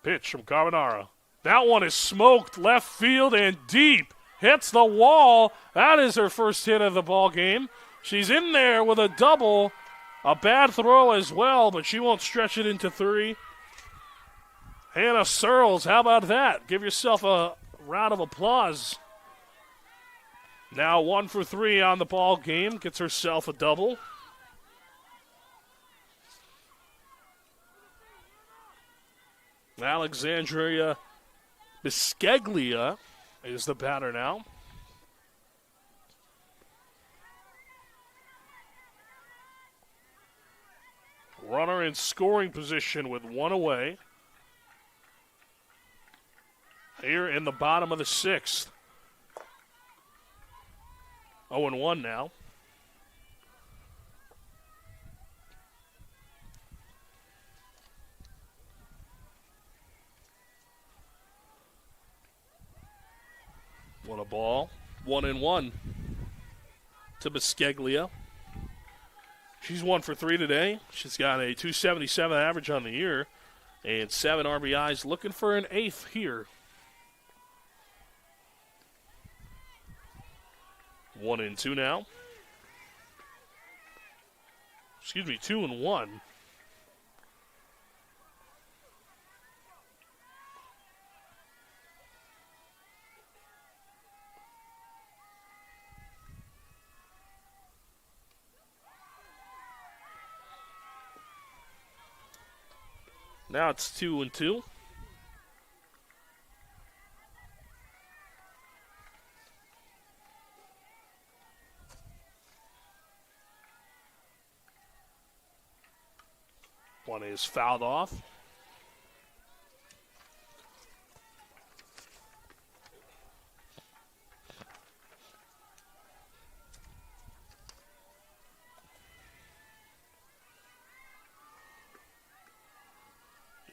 Pitch from Carbonara. That one is smoked left field and deep. Hits the wall. That is her first hit of the ball game. She's in there with a double. A bad throw as well, but she won't stretch it into 3. Hannah Searles, how about that? Give yourself a round of applause. Now 1 for 3 on the ball game. Gets herself a double. Alexandria Bisceglia is the batter now. Runner in scoring position with 1 away. Here in the bottom of the 6th. 0-1 now. What a ball. 1-1 to Bisceglia. She's 1 for 3 today. She's got a .277 average on the year and 7 RBIs. Looking for an 8th here. 1-2 now. Excuse me, 2-1. Now it's 2-2. One is fouled off.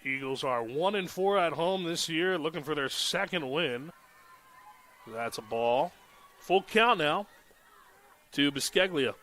Eagles are 1-4 at home this year, looking for their second win. That's a ball. Full count now to Bisceglia.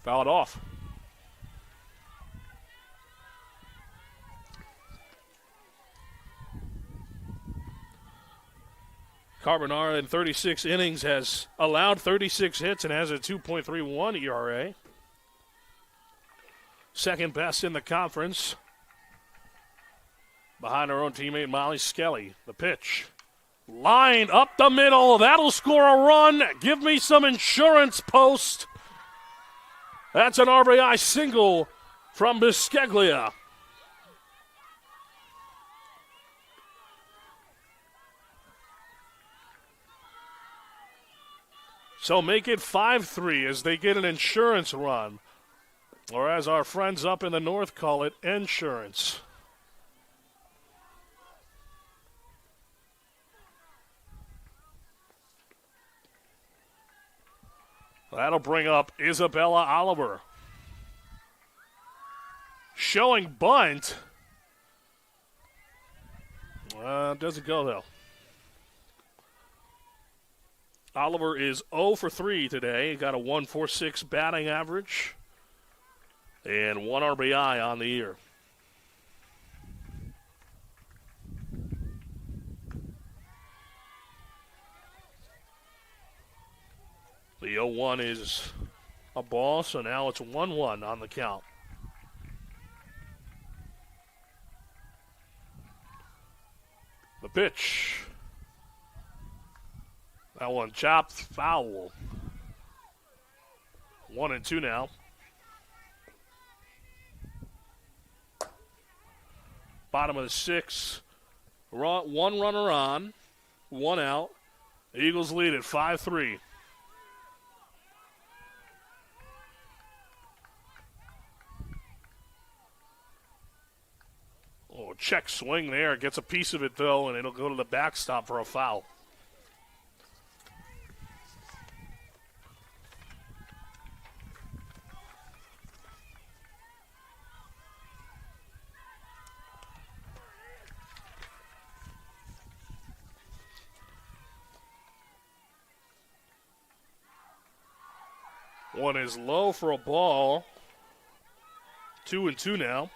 Fouled off. Carbonara in 36 innings has allowed 36 hits and has a 2.31 ERA. Second best in the conference. Behind her own teammate Molly Skelly. The pitch. Line up the middle. That'll score a run. Give me some insurance, Post. That's an RBI single from Bisceglia. So make it 5-3 as they get an insurance run. Or as our friends up in the north call it, insurance. That'll bring up Isabella Oliver. Showing bunt. Doesn't go, though. Oliver is 0 for 3 today. Got a 1.46 batting average and 1 RBI on the year. The 0-1 is a ball, so now it's 1-1 on the count. The pitch. That one chopped foul. 1-2 now. Bottom of the 6th. One runner on, one out. The Eagles lead at 5-3. Oh, check swing there. Gets a piece of it, though, and it'll go to the backstop for a foul. One is low for a ball. 2-2 now.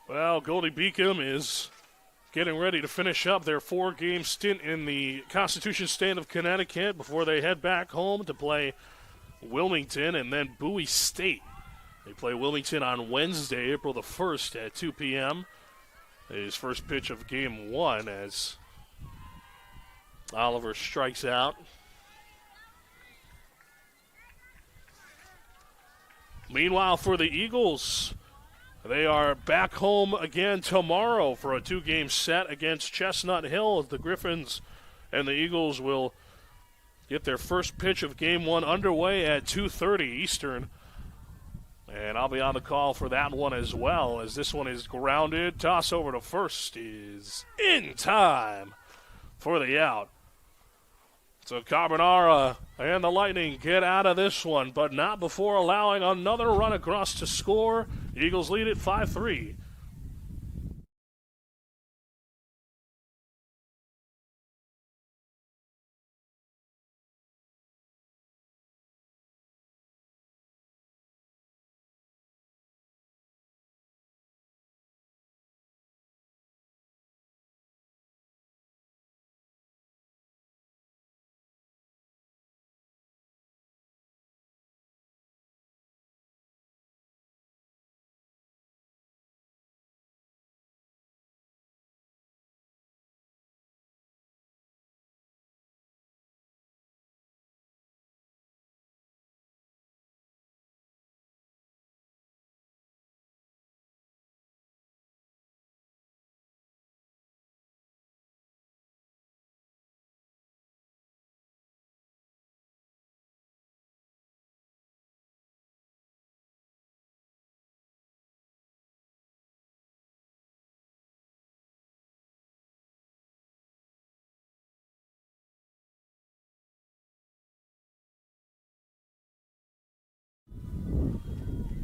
Well, Goldey-Beacom is getting ready to finish up their 4-game stint in the Constitution State of Connecticut before they head back home to play Wilmington and then Bowie State. They play Wilmington on Wednesday, April the 1st at 2 p.m. His first pitch of game 1 as Oliver strikes out. Meanwhile, for the Eagles, they are back home again tomorrow for a 2-game set against Chestnut Hill. The Griffins and the Eagles will get their first pitch of game 1 underway at 2:30 Eastern. And I'll be on the call for that one as well, as this one is grounded. Toss over to first is in time for the out. So Carbonara and the Lightning get out of this one, but not before allowing another run across to score. Eagles lead at 5-3.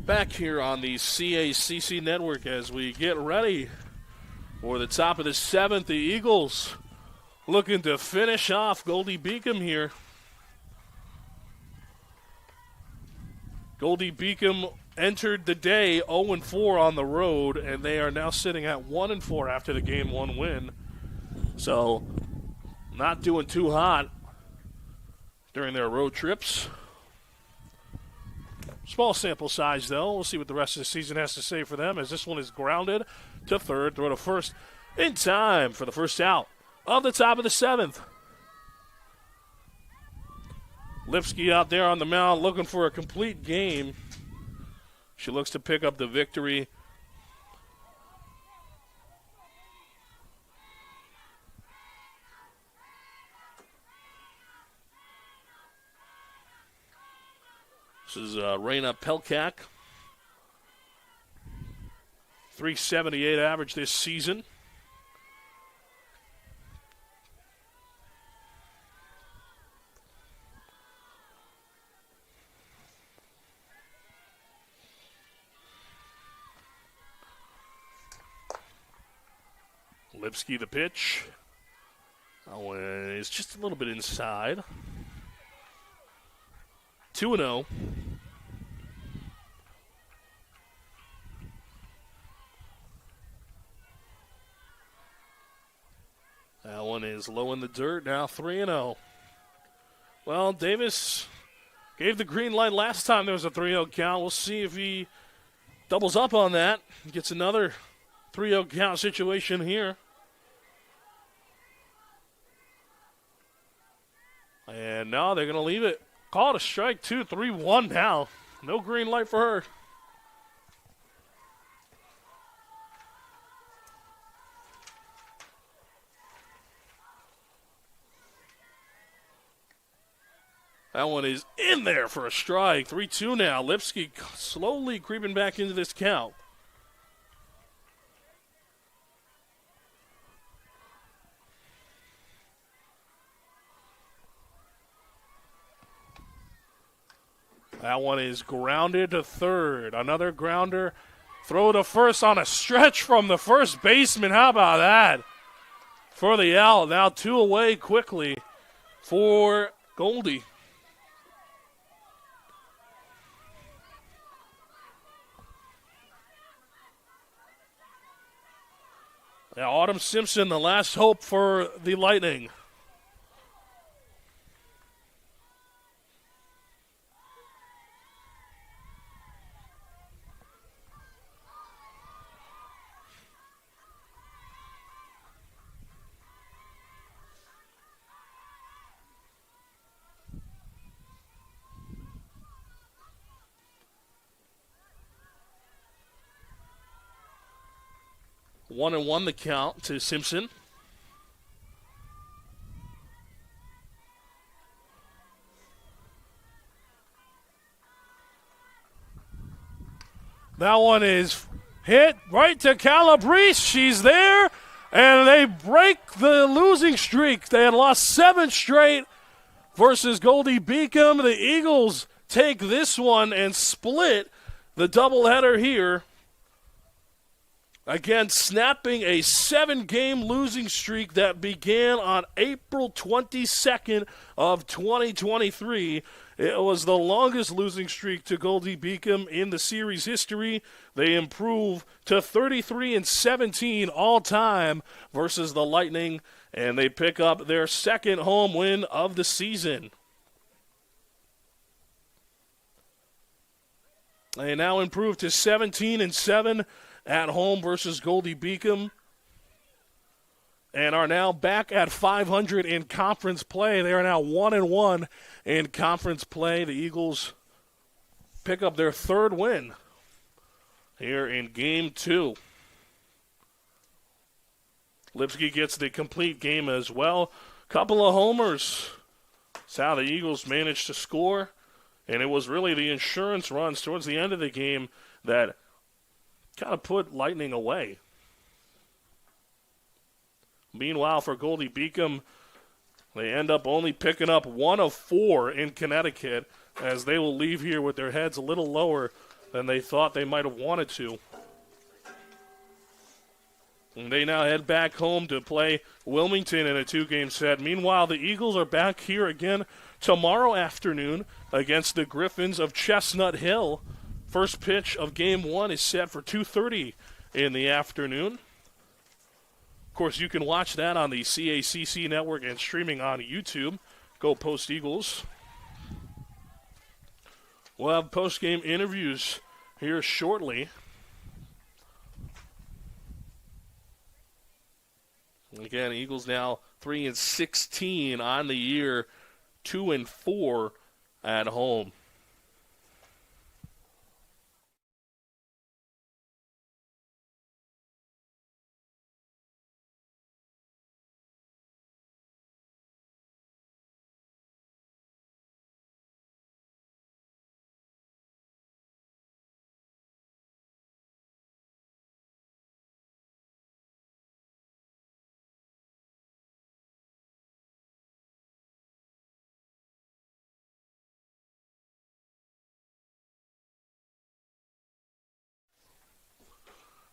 Back here on the CACC network as we get ready for the top of the 7th. The Eagles looking to finish off Goldey-Beacom here. Goldey-Beacom entered the day 0-4 on the road, and they are now sitting at 1-4 after the game 1 win. So, not doing too hot during their road trips. Small sample size, though. We'll see what the rest of the season has to say for them, as this one is grounded to third, throw to first in time for the first out of the top of the 7th. Lipsky out there on the mound looking for a complete game. She looks to pick up the victory. This is Raina Pelkak. 378 average this season. Lipsky the pitch. Oh, it's just a little bit inside. 2-0. That one is low in the dirt, now 3-0. Well, Davis gave the green light last time there was a 3-0 count. We'll see if he doubles up on that. Gets another 3-0 count situation here. And now they're going to leave it. Call it a strike, 2-3-1 now. No green light for her. That one is in there for a strike. 3-2 now. Lipsky slowly creeping back into this count. That one is grounded to third. Another grounder. Throw to first on a stretch from the first baseman. How about that? For the out. Now 2 away quickly for Goldie. Now Autumn Simpson, the last hope for the Lightning. One and one the count to Simpson. That one is hit right to Calabrese. She's there, and they break the losing streak. They had lost 7 straight versus Goldey-Beacom. The Eagles take this one and split the doubleheader here. Again, snapping a 7-game losing streak that began on April 22nd of 2023. It was the longest losing streak to Goldey-Beacom in the series history. They improve to 33-17 all-time versus the Lightning, and they pick up their second home win of the season. They now improve to 17-7 at home versus Goldey-Beacom, and are now back at 500 in conference play. They are now 1-1 in conference play. The Eagles pick up their third win here in Game 2. Lipsky gets the complete game as well. Couple of homers. That's how the Eagles managed to score, and it was really the insurance runs towards the end of the game that kind of put Lightning away. Meanwhile, for Goldey-Beacom, they end up only picking up 1 of 4 in Connecticut, as they will leave here with their heads a little lower than they thought they might have wanted to. And they now head back home to play Wilmington in a 2-game set. Meanwhile, the Eagles are back here again tomorrow afternoon against the Griffins of Chestnut Hill. First pitch of Game 1 is set for 2:30 in the afternoon. Of course, you can watch that on the CACC network and streaming on YouTube. Go Post Eagles. We'll have post-game interviews here shortly. Again, Eagles now 3-16 on the year, 2-4 at home.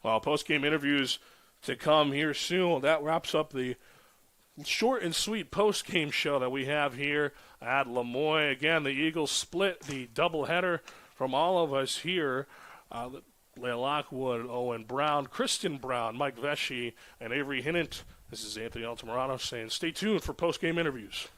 Well, post-game interviews to come here soon. That wraps up the short and sweet post-game show that we have here at Lemoyne. Again, the Eagles split the doubleheader from all of us here. Leah Lockwood, Owen Brown, Kristen Brown, Mike Vesci, and Avery Hinnant. This is Anthony Altamirano saying stay tuned for post-game interviews.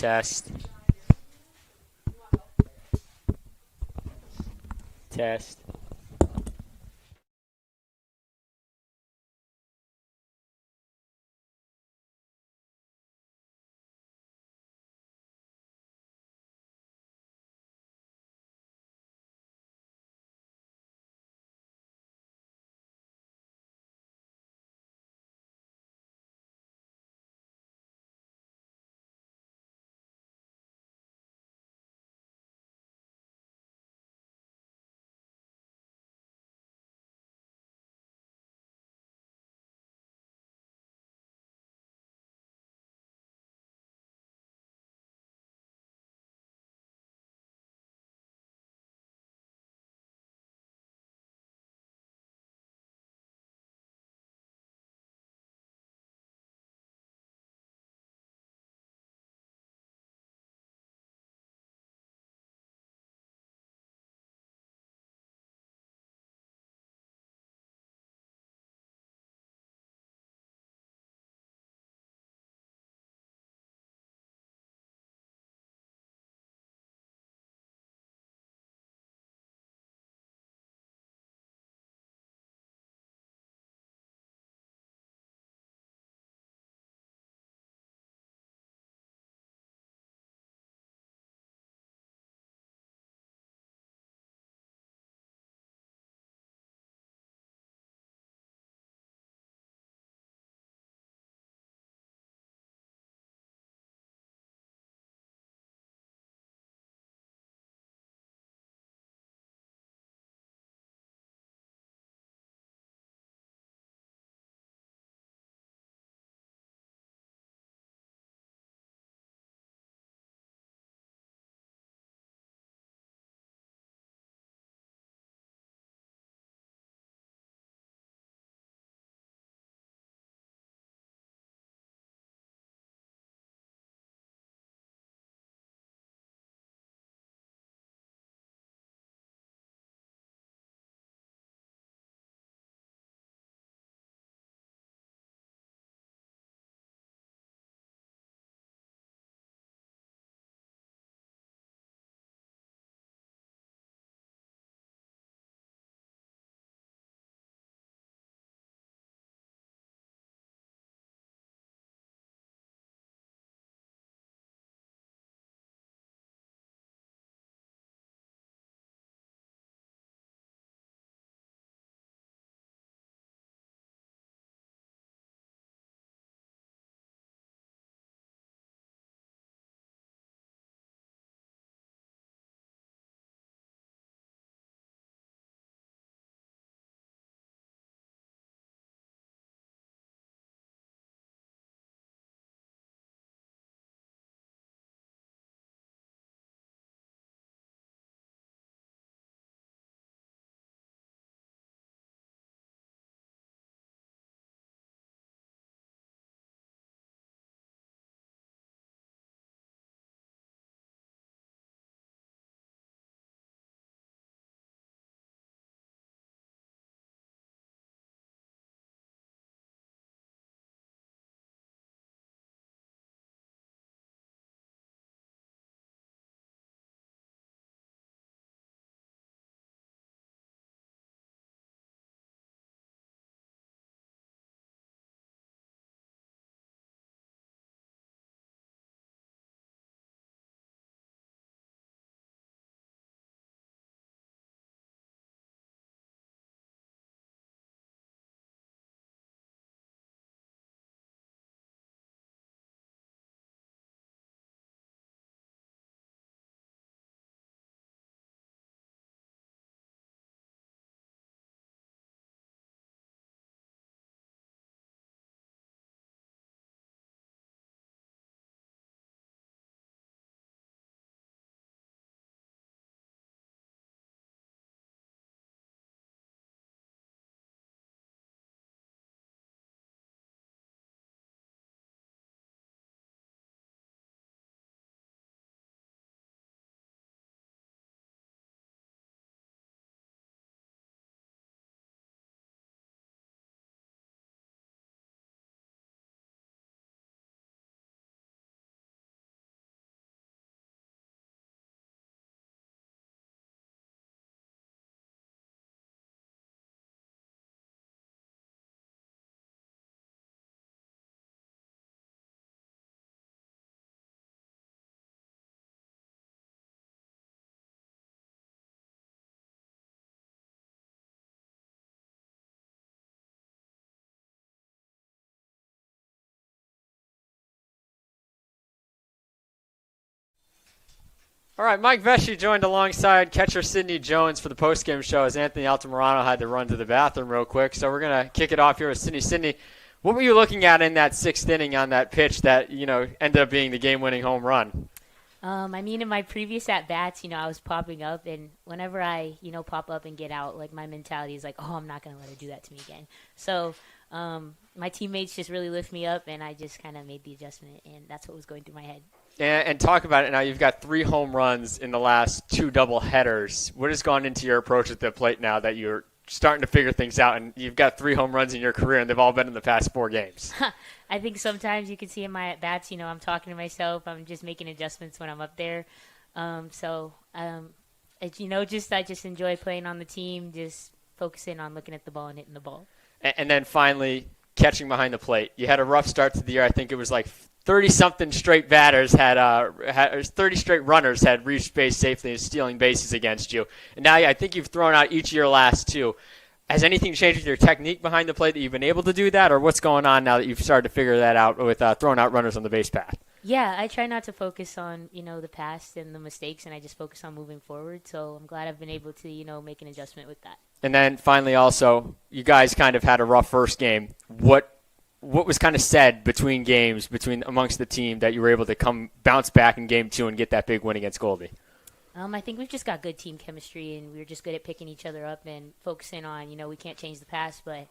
Test. Test. All right, Mike Vesci joined alongside catcher Sidney Jones for the postgame show as Anthony Altamirano had to run to the bathroom real quick. So we're going to kick it off here with Sidney. Sidney, what were you looking at in that sixth inning on that pitch that, ended up being the game-winning home run? In my previous at-bats, I was popping up, and whenever I, pop up and get out, like, my mentality is like, oh, I'm not going to let her do that to me again. So my teammates just really lift me up, and I just kind of made the adjustment, and that's what was going through my head. And talk about it now. You've got 3 home runs in the last 2 double headers. What has gone into your approach at the plate now that you're starting to figure things out, and you've got 3 home runs in your career, and they've all been in the past 4 games? I think sometimes you can see in my at-bats, I'm talking to myself. I'm just making adjustments when I'm up there. I just enjoy playing on the team, just focusing on looking at the ball and hitting the ball. And then finally, catching behind the plate. You had a rough start to the year. I think it was like 30-something straight batters had 30 straight runners had reached base safely and stealing bases against you. And now I think you've thrown out each of your last 2. Has anything changed with your technique behind the plate that you've been able to do that, or what's going on now that you've started to figure that out with throwing out runners on the base path? Yeah, I try not to focus on, the past and the mistakes, and I just focus on moving forward. So I'm glad I've been able to, make an adjustment with that. And then finally also, you guys kind of had a rough first game. What was kind of said between games, amongst the team, that you were able to bounce back in game 2 and get that big win against Goldey? I think we've just got good team chemistry, and we're just good at picking each other up and focusing on, we can't change the past, but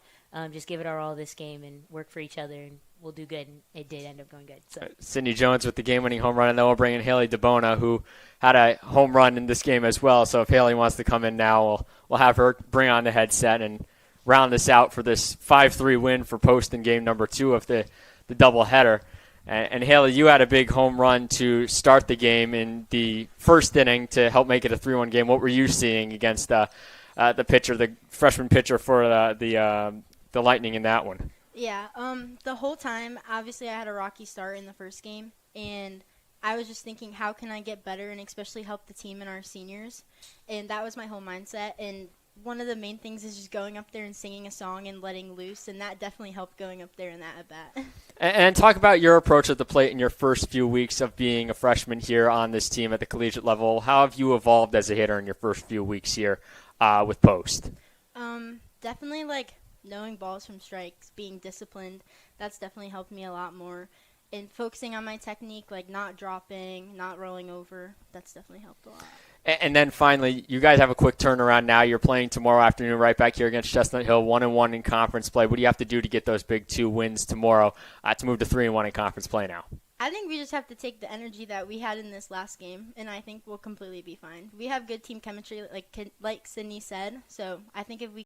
just give it our all this game and work for each other, and we'll do good. And it did end up going good. So. Sidney Jones with the game-winning home run, and then we'll bring in Haley DeBona, who had a home run in this game as well. So if Haley wants to come in now, we'll have her bring on the headset and round this out for this 5-3 win for Post in game number 2 of the doubleheader. And Haley, you had a big home run to start the game in the first inning to help make it a 3-1 game. What were you seeing against the pitcher, the freshman pitcher for the Lightning in that one? Yeah, the whole time, obviously I had a rocky start in the first game, and I was just thinking, how can I get better and especially help the team and our seniors? And that was my whole mindset. And one of the main things is just going up there and singing a song and letting loose, and that definitely helped going up there in that at-bat. And talk about your approach at the plate in your first few weeks of being a freshman here on this team at the collegiate level. How have you evolved as a hitter in your first few weeks here with Post? Definitely knowing balls from strikes, being disciplined. That's definitely helped me a lot more. And focusing on my technique, not dropping, not rolling over, that's definitely helped a lot. And then finally, you guys have a quick turnaround now. You're playing tomorrow afternoon right back here against Chestnut Hill, 1-1 in conference play. What do you have to do to get those big 2 wins tomorrow to move to 3-1 in conference play now? I think we just have to take the energy that we had in this last game, and I think we'll completely be fine. We have good team chemistry, like Sidney said, so I think if we